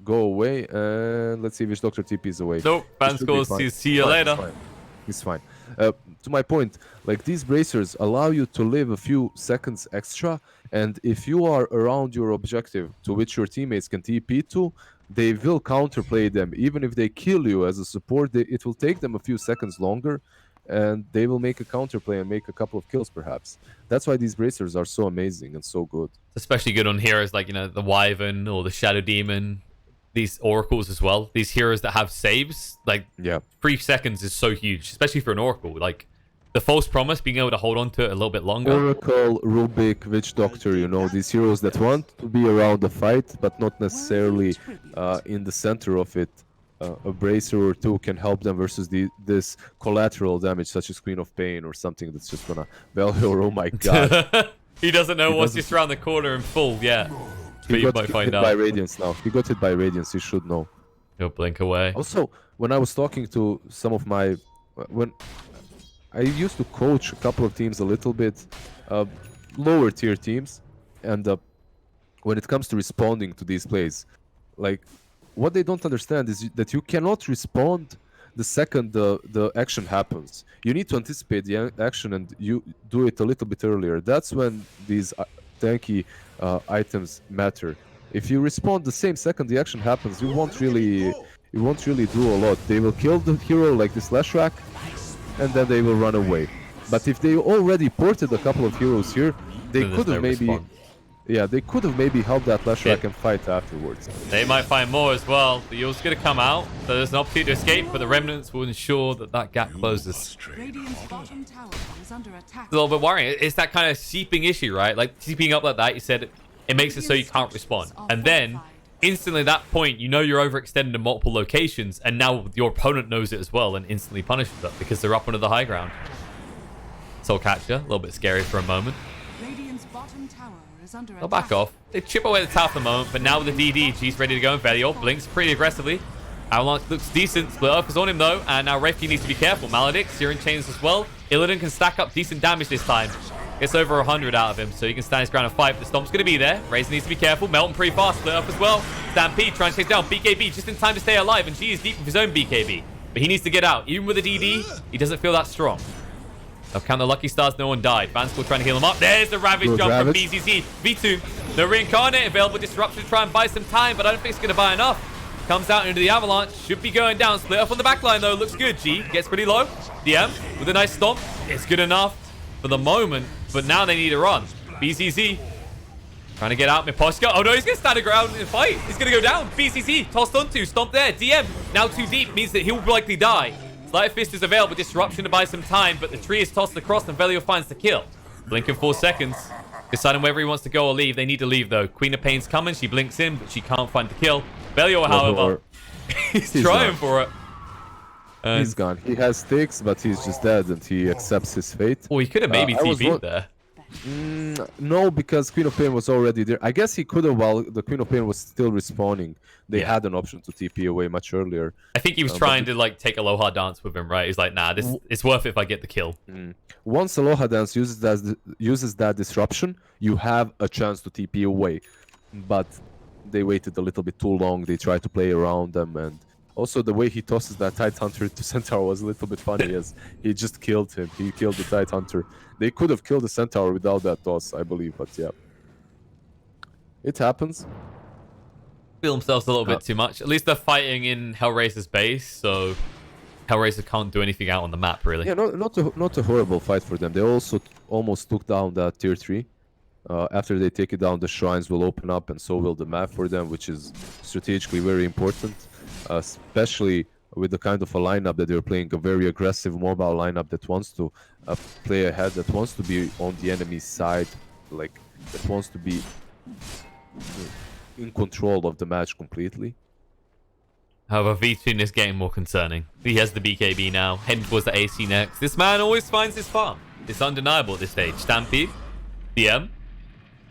go away. And let's see which Dr. TP is away. Nope, Vanskor, see you later. He's fine. To my point, like, these bracers allow you to live a few seconds extra, and if you are around your objective to which your teammates can TP to, they will counterplay them. Even if they kill you as a support, it will take them a few seconds longer, and they will make a counterplay and make a couple of kills perhaps. That's why these bracers are so amazing and so good. Especially good on heroes like, you know, the Wyvern or the Shadow Demon. These oracles as well. These heroes that have saves, like, 3 seconds is so huge, especially for an oracle. Like, the false promise, being able to hold on to it a little bit longer. Oracle, Rubik, Witch Doctor, you know, these heroes that want to be around the fight, but not necessarily in the center of it. A bracer or two can help them versus this collateral damage, such as Queen of Pain or something that's just gonna Valor. Oh my god. He doesn't know what's just around the corner in full, yeah. But you might find out. By Radiance now. He got hit by Radiance, he should know. He'll blink away. Also, when I was talking to some of my... when I used to coach a couple of teams a little bit, lower tier teams, and when it comes to responding to these plays, like, what they don't understand is that you cannot respond the second the action happens. You need to anticipate the action and you do it a little bit earlier. That's when these tanky items matter. If you respond the same second the action happens, you won't really do a lot. They will kill the hero like this Lashrak, and then they will run away. But if they already ported a couple of heroes here, they could have maybe they could have maybe helped that Lashrak and fight afterwards. They might find more as well. The Yule's going to come out, so there's an opportunity to escape, but the Remnants will ensure that that gap closes. Radiant's bottom tower is under attack. It's a little bit worrying. It's that kind of seeping issue, right? Like, seeping up like that, you said, it makes it so you can't respond. And then, instantly at that point, you know you're overextended in multiple locations, and now your opponent knows it as well and instantly punishes that because they're up onto the high ground. Soul Catcher, a little bit scary for a moment. Radiant's bottom tower is under They'll attack. back off. They chip away the tower for the moment, but now with the DD, G's ready to go, and Velior blinks pretty aggressively. Avalanche looks decent. Split Earth is on him though, and now Wraith King needs to be careful. Maledict, Searing Chains as well. Illidan can stack up decent damage this time. Gets over 100 out of him, so he can stand his ground and fight. But the Stomp's going to be there. Razor needs to be careful. Melting pretty fast. Split Earth as well. Stampede trying to chase down BKB just in time to stay alive, and G is deep with his own BKB. But he needs to get out. Even with a DD, he doesn't feel that strong. They'll count the lucky stars. No one died. Vanscool trying to heal him up. There's the Ravage Good jump Ravage. from BZZ. V2. No Reincarnate. Available Disruption to try and buy some time, but I don't think it's going to buy enough. Comes out into the Avalanche. Should be going down. Split up on the backline, though. Looks good. G gets pretty low. DM with a nice stomp. It's good enough for the moment, but now they need a run. BZZ trying to get out. Miposhka. Oh, no, he's going to stand around and fight. He's going to go down. BZZ tossed onto. Stomp there. DM now too deep. Means that he'll likely die. Sleight of Fist is available. Disruption to buy some time, but the tree is tossed across and Velio finds the kill. Blink in 4 seconds. Deciding whether he wants to go or leave. They need to leave, though. Queen of Pain's coming. She blinks in, but she can't find the kill. Velio, however, he's trying gone. for it. And, He's gone. He has sticks, but he's just dead, and he accepts his fate. well, he could have maybe TP'd there. No, because Queen of Pain was already there. I guess he could have while the Queen of Pain was still respawning. They Yeah. had an option to TP away much earlier. I think he was trying to like take Aloha Dance with him, right? He's like, nah, this it's worth it if I get the kill. Once Aloha Dance uses that disruption, you have a chance to TP away. But they waited a little bit too long. They tried to play around them, and also the way he tosses that Tide Hunter to Centaur was a little bit funny, as he just killed him. He killed the Tide Hunter. They could have killed the Centaur without that toss, I believe, but yeah. It happens. Feel themselves a little bit too much. At least they're fighting in HellRaisers base, so HellRaiser can't do anything out on the map, really. Yeah, not a horrible fight for them. They also almost took down that tier 3. After they take it down, the shrines will open up, and so will the map for them, which is strategically very important, especially with the kind of a lineup that they're playing, a very aggressive mobile lineup that wants to play ahead, that wants to be on the enemy's side, like that wants to be in control of the match completely. However, V2 is getting more concerning. He has the BKB now, heading towards the AC next. This man always finds his farm. It's undeniable at this stage. Stampede, DM.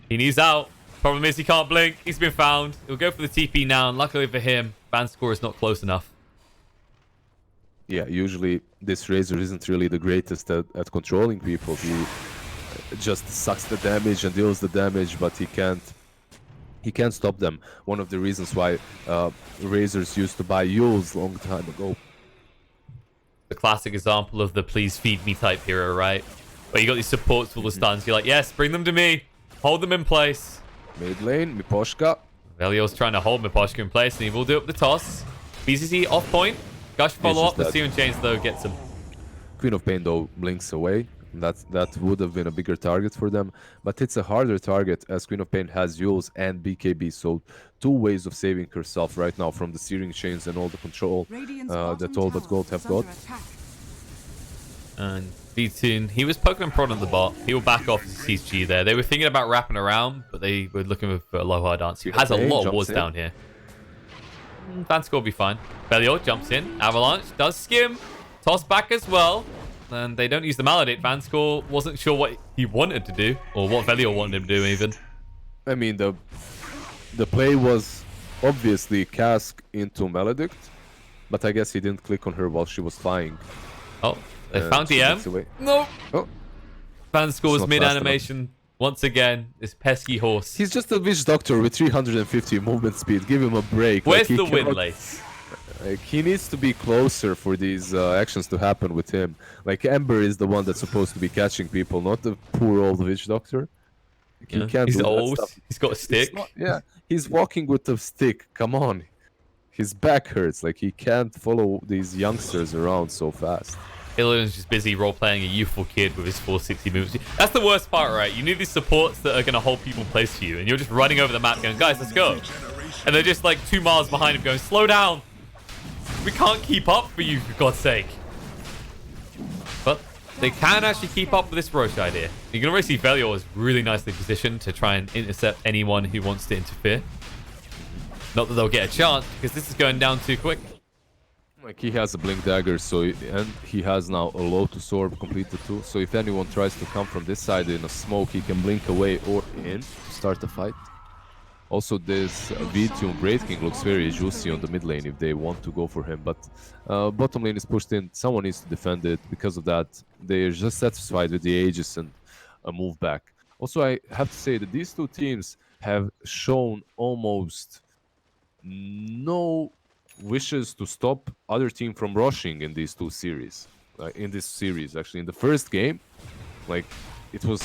He needs out. Problem is he can't blink. He's been found. He'll go for the TP now, and luckily for him, ban score is not close enough. Yeah, usually this Razor isn't really the greatest at controlling people. He just sucks the damage and deals the damage, but he can't stop them. One of the reasons why Razors used to buy Yules long time ago. The classic example of the please feed me type hero, right? Where you got these supports full of stuns. You're like, yes, bring them to me. Hold them in place. Mid lane, Miposhka. Velio's trying to hold Miposhka in place, and he will do up the toss. BCC off point. Gush follow up. The Searing Chains, though, gets him. Queen of Pain, though, blinks away. That would have been a bigger target for them, but it's a harder target as Queen of Pain has Yules and BKB, so 2 ways of saving herself right now from the Searing Chains and all the control that all but Gold have got. And V2, he was poking and prodding the bot. He will back off as he sees G there. They were thinking about wrapping around, but they were looking for Aloha Dance, who has a lot of wards down here. Vanscore will be fine. Velio jumps in. Avalanche does skim. Toss back as well. And they don't use the Maledict. Vanscore wasn't sure what he wanted to do, or what Velio wanted him to do even. I mean, the play was obviously Cask into Maledict, but I guess he didn't click on her while she was flying. Oh, they found DM. No. Oh. Vanscore's mid-animation. Once again, this pesky horse. He's just a Witch Doctor with 350 movement speed. Give him a break. Where's like, the wind lace? Like, he needs to be closer for these actions to happen with him. Like, Ember is the one that's supposed to be catching people, not the poor old Witch Doctor. Like, Yeah. He can't He's do that old. stuff. He's got a stick. Yeah, he's walking with a stick. Come on. His back hurts. Like, he can't follow these youngsters around so fast. Illidan's just busy role-playing a youthful kid with his 460 moves. That's the worst part, right? You need these supports that are going to hold people in place for you, and you're just running over the map going, guys, let's go. And they're just like 2 miles behind him going, slow down. We can't keep up for you, for God's sake. But they can actually keep up with this Roche idea. You can already see Velio is really nicely positioned to try and intercept anyone who wants to interfere. Not that they'll get a chance, because this is going down too quick. Like, he has a Blink Dagger, and he has now a Lotus Orb completed too. So if anyone tries to come from this side in a smoke, he can blink away or in to start the fight. Also, this V-Tune Great King looks very juicy on the mid lane if they want to go for him. But bottom lane is pushed in. Someone needs to defend it. Because of that, they're just satisfied with the Aegis and a move back. Also, I have to say that these two teams have shown almost no wishes to stop other team from rushing in these two series. in this series. Actually, in the first game, like it was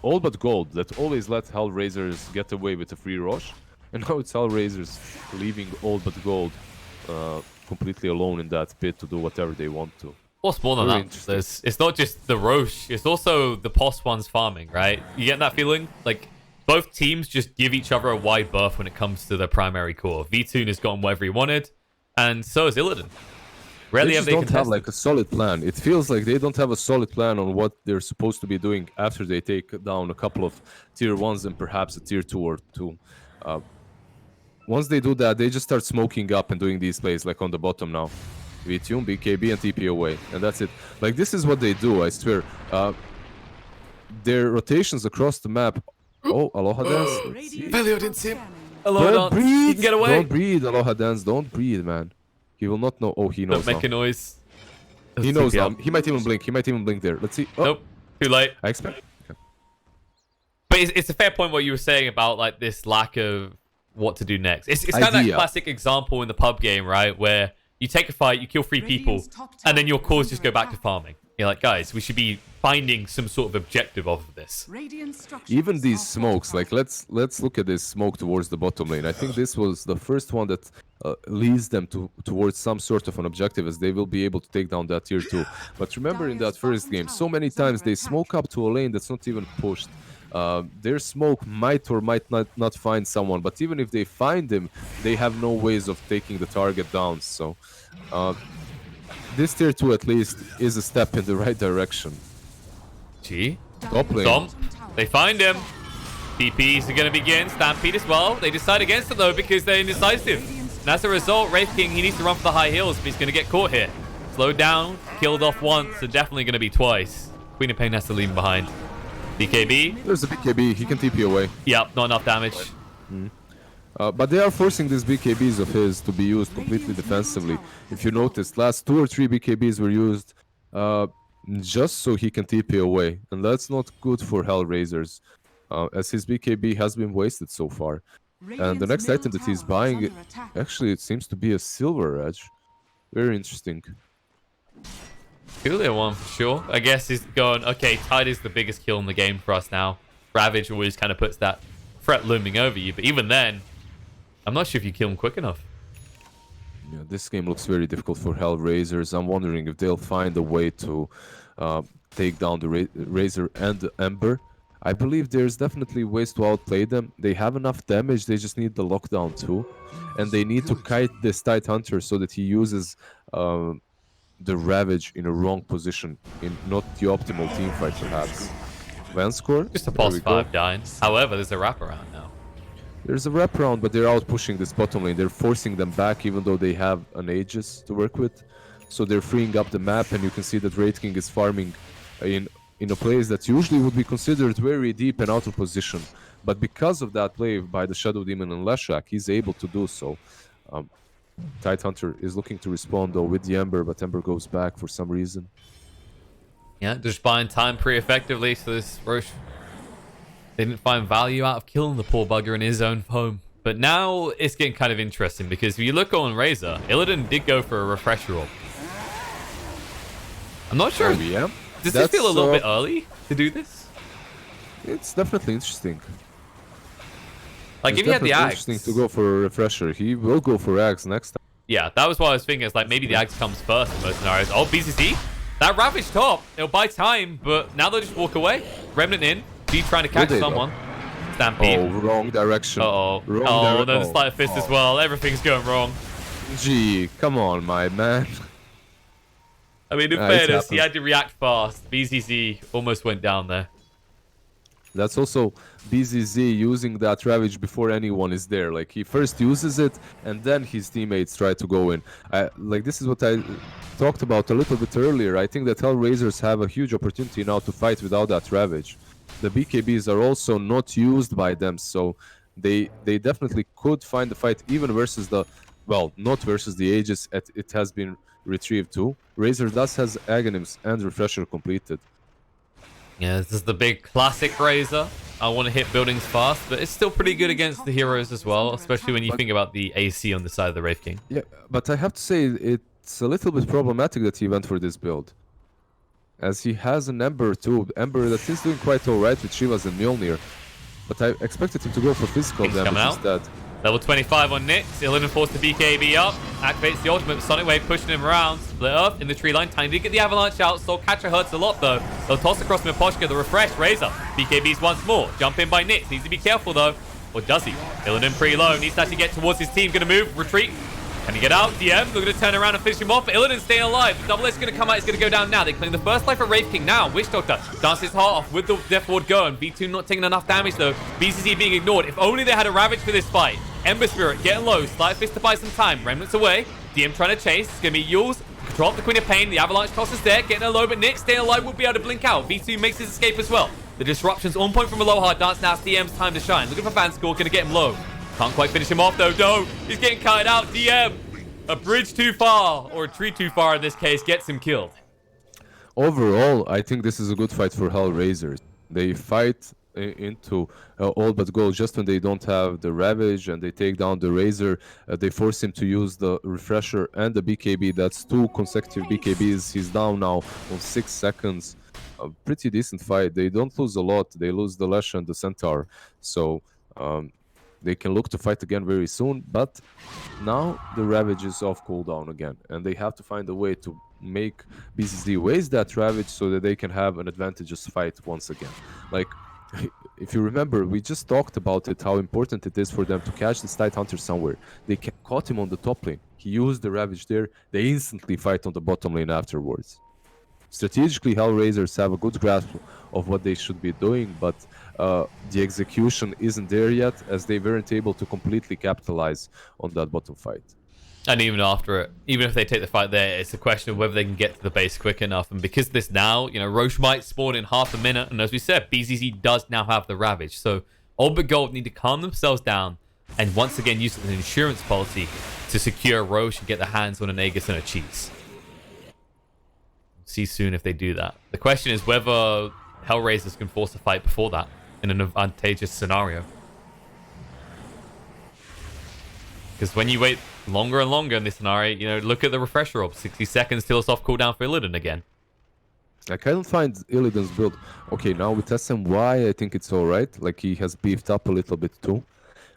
all but gold that always let HellRaisers get away with a free rush, and now it's HellRaisers leaving all but gold completely alone in that pit to do whatever they want to. What's more than Very that? It's not just the Roche, it's also the POS ones farming, right? You get that feeling? Like, both teams just give each other a wide berth when it comes to their primary core. Vtoon has gotten whatever he wanted, and so has Illidan. Rarely have they don't have like a solid plan. It feels like they don't have a solid plan on what they're supposed to be doing after they take down a couple of tier 1s and perhaps a tier 2 or 2. Once they do that, they just start smoking up and doing these plays like on the bottom now. Vtoon, BKB, and TP away. And that's it. Like, this is what they do, I swear. Their rotations across the map. Oh, Aloha Dance. Velio didn't see him. Don't Aloha breathe. Dance. He can get away. Don't breathe, Aloha Dance. Don't breathe, man. He will not know. Oh, he knows Don't make now. a noise. He knows now. He might even blink. He might even blink there. Let's see. Oh, Nope. Too late. I expect. Okay. But it's a fair point what you were saying about like this lack of what to do next. It's kind of that classic example in the pub game, right? Where you take a fight, you kill 3 people, and then your cores just go back to farming. You're like, guys, we should be finding some sort of objective of this. Even these smokes, like let's look at this smoke towards the bottom lane. I think this was the first one that leads them towards some sort of an objective, as they will be able to take down that tier 2. But remember, in that first game, so many times they smoke up to a lane that's not even pushed. Their smoke might or might not find someone, but even if they find him, they have no ways of taking the target down. So this tier 2 at least is a step in the right direction. Gee. Top lane. Stomp. They find him. TPs are going to begin. Stampede as well. They decide against it though because they're indecisive. And as a result, Wraith King, he needs to run for the high heels, but he's going to get caught here. Slowed down, killed off once, and definitely going to be twice. Queen of Pain has to leave him behind. BKB. There's a BKB. He can TP away. Yep, not enough damage. But they are forcing these BKBs of his to be used completely defensively. If you noticed, last 2 or 3 BKBs were used just so he can TP away. And that's not good for HellRaisers, as his BKB has been wasted so far. And the next item that he's buying, actually, it seems to be a Silver Edge. Very interesting. Coolio one for sure. I guess he's going, okay, Tide is the biggest kill in the game for us now. Ravage always kind of puts that threat looming over you. But even then, I'm not sure if you kill him quick enough. Yeah, this game looks very difficult for HellRaisers. I'm wondering if they'll find a way to take down the Razor and the Ember. I believe there's definitely ways to outplay them. They have enough damage, they just need the lockdown too. And they need to kite this Tide Hunter so that he uses the Ravage in a wrong position, in not the optimal team fight perhaps. Van score? Just a pulse 5 dying. However, there's a wraparound now. There's a wraparound, but they're out pushing this bottom lane. They're forcing them back even though they have an Aegis to work with. So they're freeing up the map, and you can see that Wraith King is farming in a place that usually would be considered very deep and out of position. But because of that play by the Shadow Demon and Leshak, he's able to do so. Tide Hunter is looking to respond though with the Ember, but Ember goes back for some reason. Yeah, just buying time pretty effectively, so this Roche didn't find value out of killing the poor bugger in his own home. But now it's getting kind of interesting because if you look on Razor, Illidan did go for a refresher roll. I'm not sure. Yeah. Does this feel a little bit early to do this? It's definitely interesting. Like, if you had the Axe. Interesting to go for a refresher. He will go for Axe next time. Yeah, that was what I was thinking. It's like maybe the Axe comes first in most scenarios. Oh, BCC. That Ravage top. It'll buy time, but now they'll just walk away. Remnant in. B trying to catch someone. Stampede. Oh, wrong direction. Uh-oh. Oh, then the Sleight of Fist as well. Everything's going wrong. Gee, come on, my man. I mean, in fairness, he had to react fast. BCC almost went down there. That's also BZZ using that Ravage before anyone is there. Like, he first uses it, and then his teammates try to go in. Like, this is what I talked about a little bit earlier. I think that HellRaisers have a huge opportunity now to fight without that Ravage. The BKBs are also not used by them, so they definitely could find the fight even versus the... Well, not versus the Aegis. It has been retrieved too. Razor does has Aghanims and Refresher completed. Yeah, this is the big classic Razor. I want to hit buildings fast, but it's still pretty good against the heroes as well, especially when you think about the AC on the side of the Wraith King. Yeah, but I have to say it's a little bit problematic that he went for this build. as he has an Ember too. Ember that is doing quite alright with Shivas and Mjolnir. But I expected him to go for physical Things damage coming out. instead. Level 25 on Nix. Illidan forced the BKB up. Activates the ultimate. Sonic Wave pushing him around. Split up in the tree line. Tiny did get the avalanche out. Soul Catcher hurts a lot though. They'll toss across Miposhka. The refresh. Razor. BKBs once more. Jump in by Nix. Needs to be careful though. Or does he? Illidan pretty low. Needs to actually get towards his team. Gonna move. Retreat. Can he get out? DM. They're going to turn around and finish him off. But Illidan's staying alive. Double Edge is going to come out. He's going to go down now. They claim the first life for Wraith King now. Witch Doctor dances his heart off with the Death Ward going. B2 not taking enough damage though. BCC being ignored. If only they had a Ravage for this fight. Ember Spirit getting low. Slight Fist to buy some time. Remnants away. DM trying to chase. It's going to be Yules. Control up the Queen of Pain. The Avalanche toss is there. Getting a low, but Nick staying alive will be able to blink out. B2 makes his escape as well. The disruption's on point from Aloha. Dance now. It's DM's time to shine. Looking for Van Score. Going to get him low. Can't quite finish him off though. No. He's getting kited out. DM. A bridge too far, or a tree too far in this case, gets him killed. Overall, I think this is a good fight for HellRaisers. They fight into all but gold just when they don't have the Ravage, and they take down the Razor. They force him to use the Refresher and the BKB. That's 2 consecutive BKBs. He's down now on 6 seconds. A pretty decent fight. They don't lose a lot. They lose the Lash and the Centaur. So they can look to fight again very soon, but now the Ravage is off cooldown again, and they have to find a way to make BCZ waste that Ravage so that they can have an advantageous fight once again. Like, if you remember, we just talked about it, how important it is for them to catch this Tide Hunter somewhere. They caught him on the top lane. He used the Ravage there. They instantly fight on the bottom lane afterwards. Strategically, HellRaisers have a good grasp of what they should be doing, but the execution isn't there yet, as they weren't able to completely capitalize on that bottom fight. And even after it, even if they take the fight there, it's a question of whether they can get to the base quick enough. And because this now, you know, Roche might spawn in half a minute, and as we said, BZZ does now have the Ravage. So Old But Gold need to calm themselves down and once again use an insurance policy to secure Roche and get their hands on an Aegis and a Cheese. See soon if they do that. The question is whether HellRaisers can force a fight before that in an advantageous scenario. Because when you wait longer and longer in this scenario, you know, look at the refresher up. 60 seconds till it's off cooldown for Illidan again. Like, I don't find Illidan's build... Okay, now with SMY, I think it's alright. Like, he has beefed up a little bit too.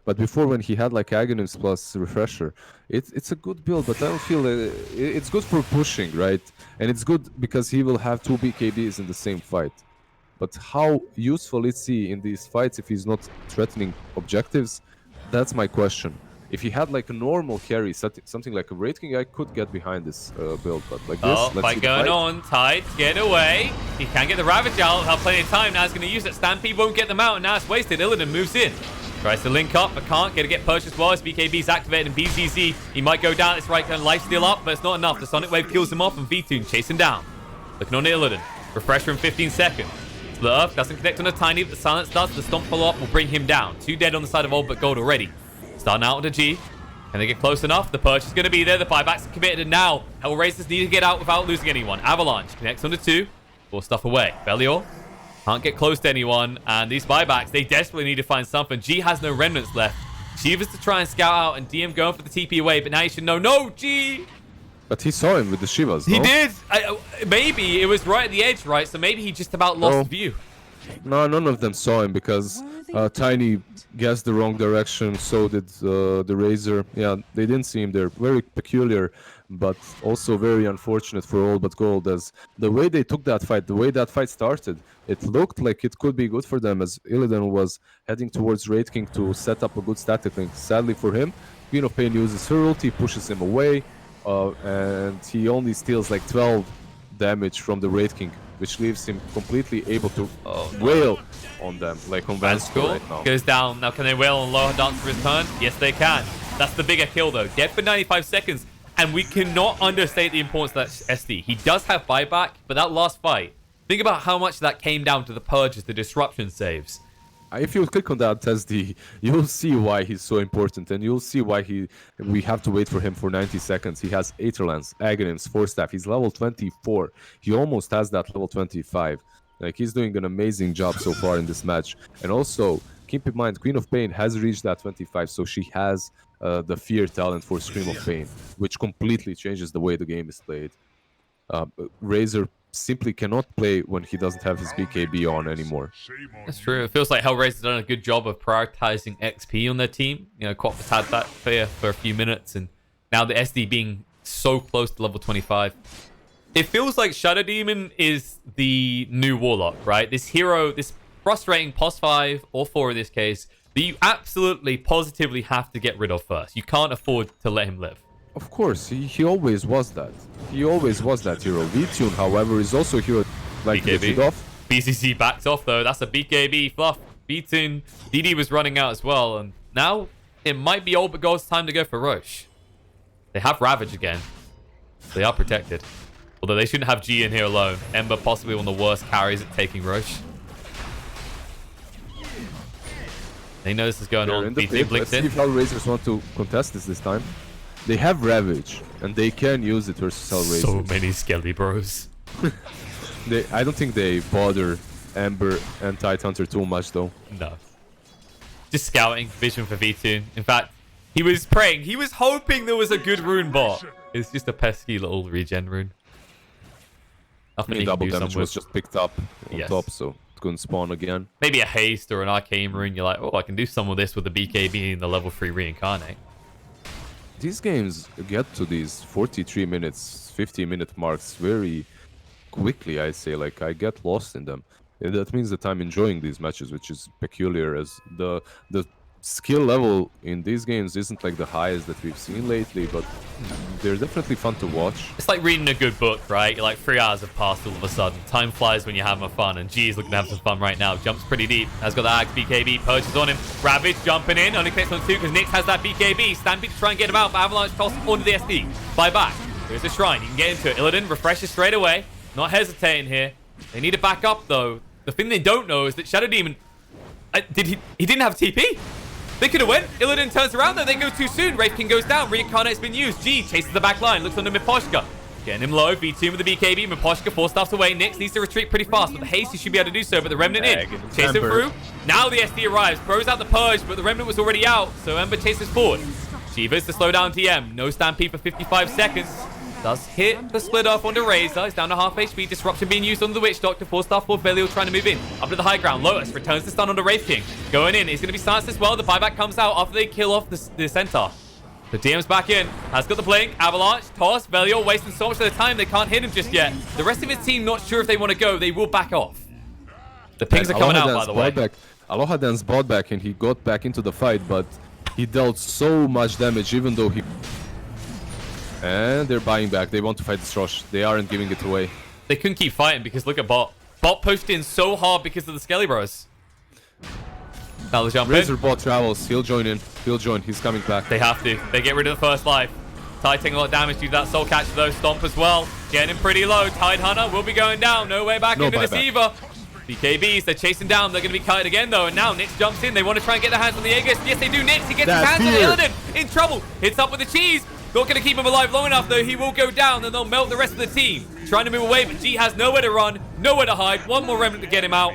But before, when he had like Aghanim's plus Refresher, it's a good build, but I don't feel... it's good for pushing, right? And it's good because he will have 2 BKBs in the same fight. But how useful is he in these fights if he's not threatening objectives? That's my question. If he had like a normal carry, something like a Wraith King, I could get behind this build. But like this, let's fight see going on. Tide, get away. He can get the Ravage out. Have plenty of time. Now he's going to use it. Stampede won't get them out, and now it's wasted. Illidan moves in. Tries to link up, but can't. Get purchased well as BKB's activated, and BZZ, he might go down. It's right, kind of lifesteal up, but it's not enough. The Sonic Wave kills him off, and V-Tune chase him down. Looking on Illidan. Refresher in 15 seconds. Split Earth doesn't connect on a Tiny, but the Silence does. The Stomp follow-up will bring him down. 2 dead on the side of Old But Gold already. Starting out with a G. Can they get close enough? The purchase is going to be there. The buyback's committed, and now HellRaisers need to get out without losing anyone. Avalanche connects on the 2. Pull stuff away. Belial can't get close to anyone, and these buybacks, they desperately need to find something. G has no remnants left. Shivas to try and scout out, and DM going for the TP away, but now you should know. No, G! But he saw him with the Shivas, He no? did! Maybe it was right at the edge, right? So maybe he just about lost view. No, none of them saw him because Tiny guessed the wrong direction, so did the Razor. Yeah, they didn't see him there. Very peculiar, but also very unfortunate for All But Gold, as the way they took that fight, the way that fight started, it looked like it could be good for them, as Illidan was heading towards Wraith King to set up a good static link. Sadly for him, Queen of Pain uses her ulti, pushes him away, and he only steals like 12 damage from the Wraith King, which leaves him completely able to wail on them, like on Van School right now. Goes down. Now can they wail on Lower Dance for his turn? Yes, they can. That's the bigger kill, though. Dead for 95 seconds, and we cannot understate the importance of that SD. He does have buyback, but that last fight, think about how much that came down to the purges, the disruption saves. If you click on that SD, you'll see why he's so important, and you'll see why we have to wait for him for 90 seconds. He has Aetherlands, Aghanims, 4 staff. He's level 24. He almost has that level 25. Like, he's doing an amazing job so far in this match. And also, keep in mind, Queen of Pain has reached that 25, so she has the Fear talent for Scream of Pain, which completely changes the way the game is played. Razor simply cannot play when he doesn't have his BKB on anymore. That's true. It feels like HellRaisers done a good job of prioritizing XP on their team. You know, Quap's had that for a few minutes, and now the SD being so close to level 25. It feels like Shadow Demon is the new Warlock, right? This hero, this frustrating POS 5 or 4 in this case, that you absolutely, positively have to get rid of first. You can't afford to let him live. Of course, he always was that. He always was that hero. V-Tune, however, is also a hero like to get rid of. BCC backed off though. That's a BKB fluff. V-Tune, DD was running out as well, and now it might be all but Gold's time to go for Roche. They have Ravage again. They are protected. Although they shouldn't have G in here alone. Ember possibly one of the worst carries at taking Roche. They know this is going on. V-Tune blinks in. Let's see if HellRaisers want to contest this time. They have Ravage, and they can use it versus HellRaisers. So many Skelly bros. I don't think they bother Ember and Tidehunter too much, though. No. Just scouting, vision for V-Tune. In fact, he was praying. He was hoping there was a good rune bot. It's just a pesky little regen rune. Nothing Double damage was just picked up on top, so it couldn't spawn again. Maybe a haste or an arcane rune. You're like, oh, I can do some of this with the BKB and the level 3 reincarnate. These games get to these 43 minutes, 50-minute marks very quickly, I say. Like, I get lost in them. And that means that I'm enjoying these matches, which is peculiar, as the skill level in these games isn't like the highest that we've seen lately, but they're definitely fun to watch. It's like reading a good book, right? You're like 3 hours have passed all of a sudden. Time flies when you're having fun, and G is looking to have some fun right now. Jumps pretty deep. Has got the Axe BKB. Purges on him. Ravage jumping in. Only connects on 2 because Nyx has that BKB. Stampede to try and get him out, but Avalanche toss onto the SD. Fly back. There's a shrine. You can get into it. Illidan refreshes straight away. Not hesitating here. They need to back up, though. The thing they don't know is that Shadow Demon... he didn't have TP. They could have went. Illidan turns around, though. They go too soon. Wraith King goes down. Reincarnate's been used. G chases the back line. Looks under Miposhka. Getting him low. V2 with the BKB. Miposhka 4 staffs away. Nyx needs to retreat pretty fast. With the haste, he should be able to do so. But the Remnant in. Chase him through. Now the SD arrives. Throws out the Purge, but the Remnant was already out. So Ember chases forward. Shivas to slow down TM. No Stampede for 55 seconds. Does hit the split off onto Razor. He's down to half HP. Disruption being used on the Witch Doctor. 4-star 4 Belial trying to move in. Up to the high ground. Lotus returns to stun onto Wraith King. Going in. He's going to be silenced as well. The buyback comes out after they kill off the Centaur. The DM's back in. Has got the blink. Avalanche. Toss. Belial wasting so much of the time. They can't hit him just yet. The rest of his team not sure if they want to go. They will back off. The pings are coming out, by the way. Aloha Dan's bought back and he got back into the fight, but he dealt so much damage even though he... And they're buying back. They want to fight this Roche. They aren't giving it away. They couldn't keep fighting because look at Bot. Bot pushed in so hard because of the Skelly Bros. Now the jump Razor in. Bot travels. He'll join in. He'll join. He's coming back. They have to. They get rid of the first life. Tide taking a lot of damage due to that Soul Catcher though. Stomp as well. Getting him pretty low. Tide Hunter will be going down. No way back into Deceiver. BKBs, they're chasing down. They're going to be cutted again though. And now Nyx jumps in. They want to try and get their hands on the Aegis. Yes, they do. Nyx, he gets his hands on Illidan. In trouble. Hits up with the cheese. Not going to keep him alive long enough, though. He will go down, and they'll melt the rest of the team. Trying to move away, but G has nowhere to run, nowhere to hide. One more Remnant to get him out.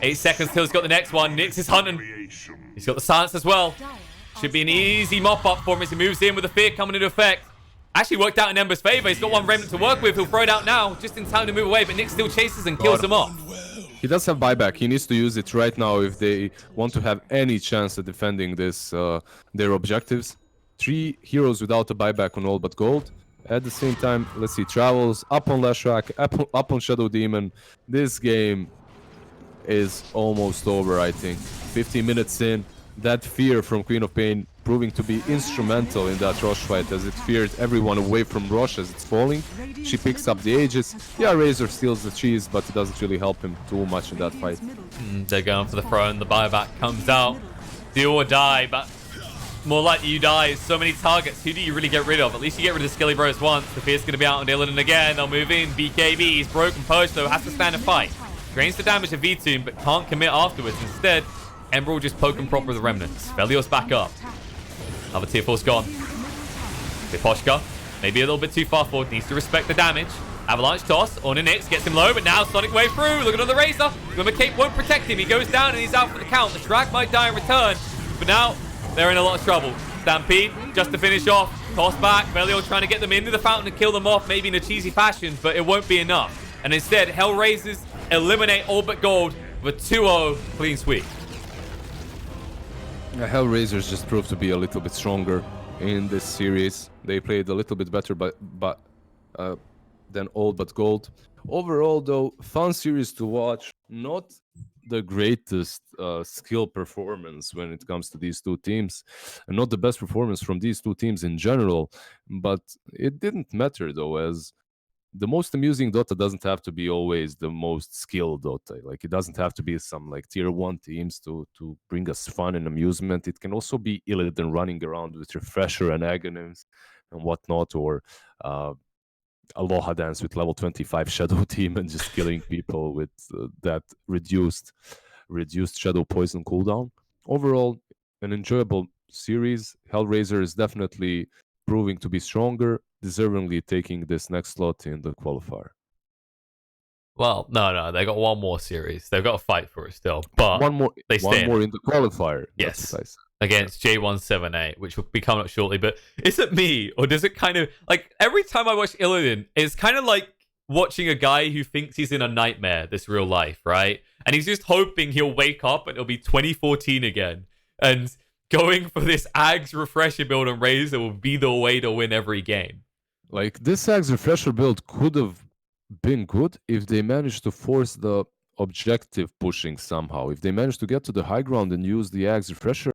8 seconds till he's got the next one. Nyx is hunting. He's got the silence as well. Should be an easy mop-up for him as he moves in with the fear coming into effect. Actually worked out in Ember's favor. He's got one Remnant to work with. He'll throw it out now, just in time to move away, but Nyx still chases and kills him off. He does have buyback. He needs to use it right now if they want to have any chance at defending this their objectives. 3 heroes without a buyback on all but gold. At the same time, let's see, travels up on Lashrak, up on Shadow Demon. This game is almost over, I think. 15 minutes in, that fear from Queen of Pain proving to be instrumental in that Roche fight as it feared everyone away from Roche as it's falling. She picks up the Aegis. Yeah, Razor steals the cheese, but it doesn't really help him too much in that fight. They're going for the throne. The buyback comes out. Do or die, but more likely you die. So many targets. Who do you really get rid of? At least you get rid of the Skelly Bros once. The Fear's going to be out on Illidan again. They'll move in. BKB. He's broken. Purge, though, has to stand and fight. Drains the damage of V2, but can't commit afterwards. Instead, Ember will just poke him proper with the Remnants. Velios back up. Another tier 4's gone. Miposhka, maybe a little bit too far forward. Needs to respect the damage. Avalanche toss on a Nyx. Gets him low, but now Sonic Wave through. Look at the Razor. Glimmer Cape won't protect him. He goes down and he's out for the count. The Drag might die in return. But now they're in a lot of trouble. Stampede, just to finish off. Toss back. Velio trying to get them into the fountain and kill them off, maybe in a cheesy fashion, but it won't be enough. And instead, HellRaisers eliminate all but gold with a 2-0 clean sweep. HellRaisers just proved to be a little bit stronger in this series. They played a little bit better, than All But Gold. Overall, though, fun series to watch. Not the greatest skill performance when it comes to these two teams, and not the best performance from these two teams in general. But it didn't matter, though, as the most amusing Dota doesn't have to be always the most skilled Dota. Like, it doesn't have to be some like tier 1 teams to bring us fun and amusement. It can also be Illidan running around with Refresher and Aghanims and whatnot, or Aloha Dance with level 25 Shadow Team and just killing people with that reduced Shadow Poison cooldown. Overall, an enjoyable series. HellRaiser is definitely proving to be stronger, deservingly taking this next slot in the qualifier. Well, no, they got one more series. They've got to fight for it still, but one more in the qualifier. Yes, against J178, which will be coming up shortly. But is it me, or does it kind of like every time I watch Illidan, it's kind of like watching a guy who thinks he's in a nightmare, this real life, right? And he's just hoping he'll wake up and it'll be 2014 again, and going for this Ags Refresher build on Razor will be the way to win every game. Like, this Ags Refresher build could have been good if they managed to force the objective pushing somehow. If they managed to get to the high ground and use the Ags Refresher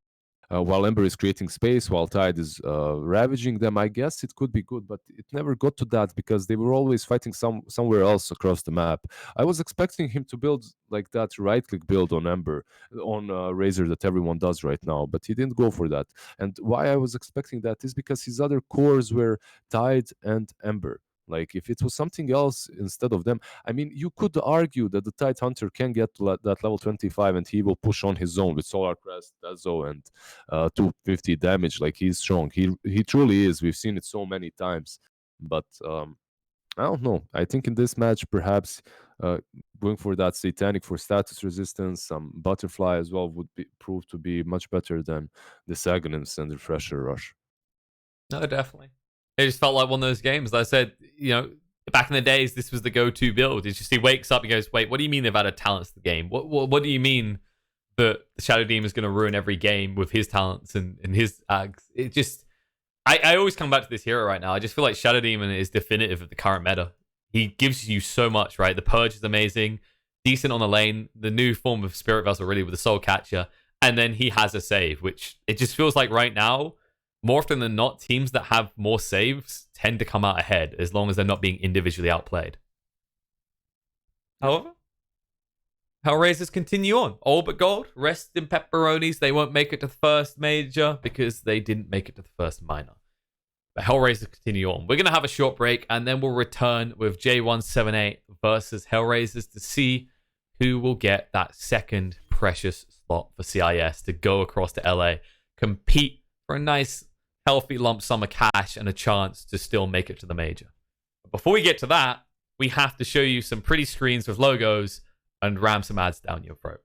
while Ember is creating space, while Tide is ravaging them, I guess it could be good, but it never got to that because they were always fighting somewhere else across the map. I was expecting him to build like that right-click build on Ember, on Razor that everyone does right now, but he didn't go for that. And why I was expecting that is because his other cores were Tide and Ember. Like, if it was something else instead of them, I mean, you could argue that the Tide Hunter can get to that level 25 and he will push on his own with Solar Crest, Dazo, and 250 damage. Like, he's strong. He truly is. We've seen it so many times. But I don't know. I think in this match, perhaps going for that Satanic for status resistance, some Butterfly as well would prove to be much better than the Aghanims and Refresher Rush. No, definitely. It just felt like one of those games. Like I said, back in the days, this was the go-to build. It's just he wakes up and goes, wait, what do you mean they've added talents to the game? What do you mean that the Shadow Demon is going to ruin every game with his talents and his Ags? It just... I always come back to this hero right now. I just feel like Shadow Demon is definitive of the current meta. He gives you so much, right? The Purge is amazing, decent on the lane, the new form of Spirit Vessel really with the Soul Catcher, and then he has a save, which it just feels like right now, more often than not, teams that have more saves tend to come out ahead as long as they're not being individually outplayed. However, HellRaisers continue on. All but gold, rest in pepperonis. They won't make it to the first major because they didn't make it to the first minor. But HellRaisers continue on. We're going to have a short break and then we'll return with J178 versus HellRaisers to see who will get that second precious slot for CIS to go across to LA, compete for a nice healthy lump sum of cash and a chance to still make it to the major. But before we get to that, we have to show you some pretty screens with logos and ram some ads down your throat.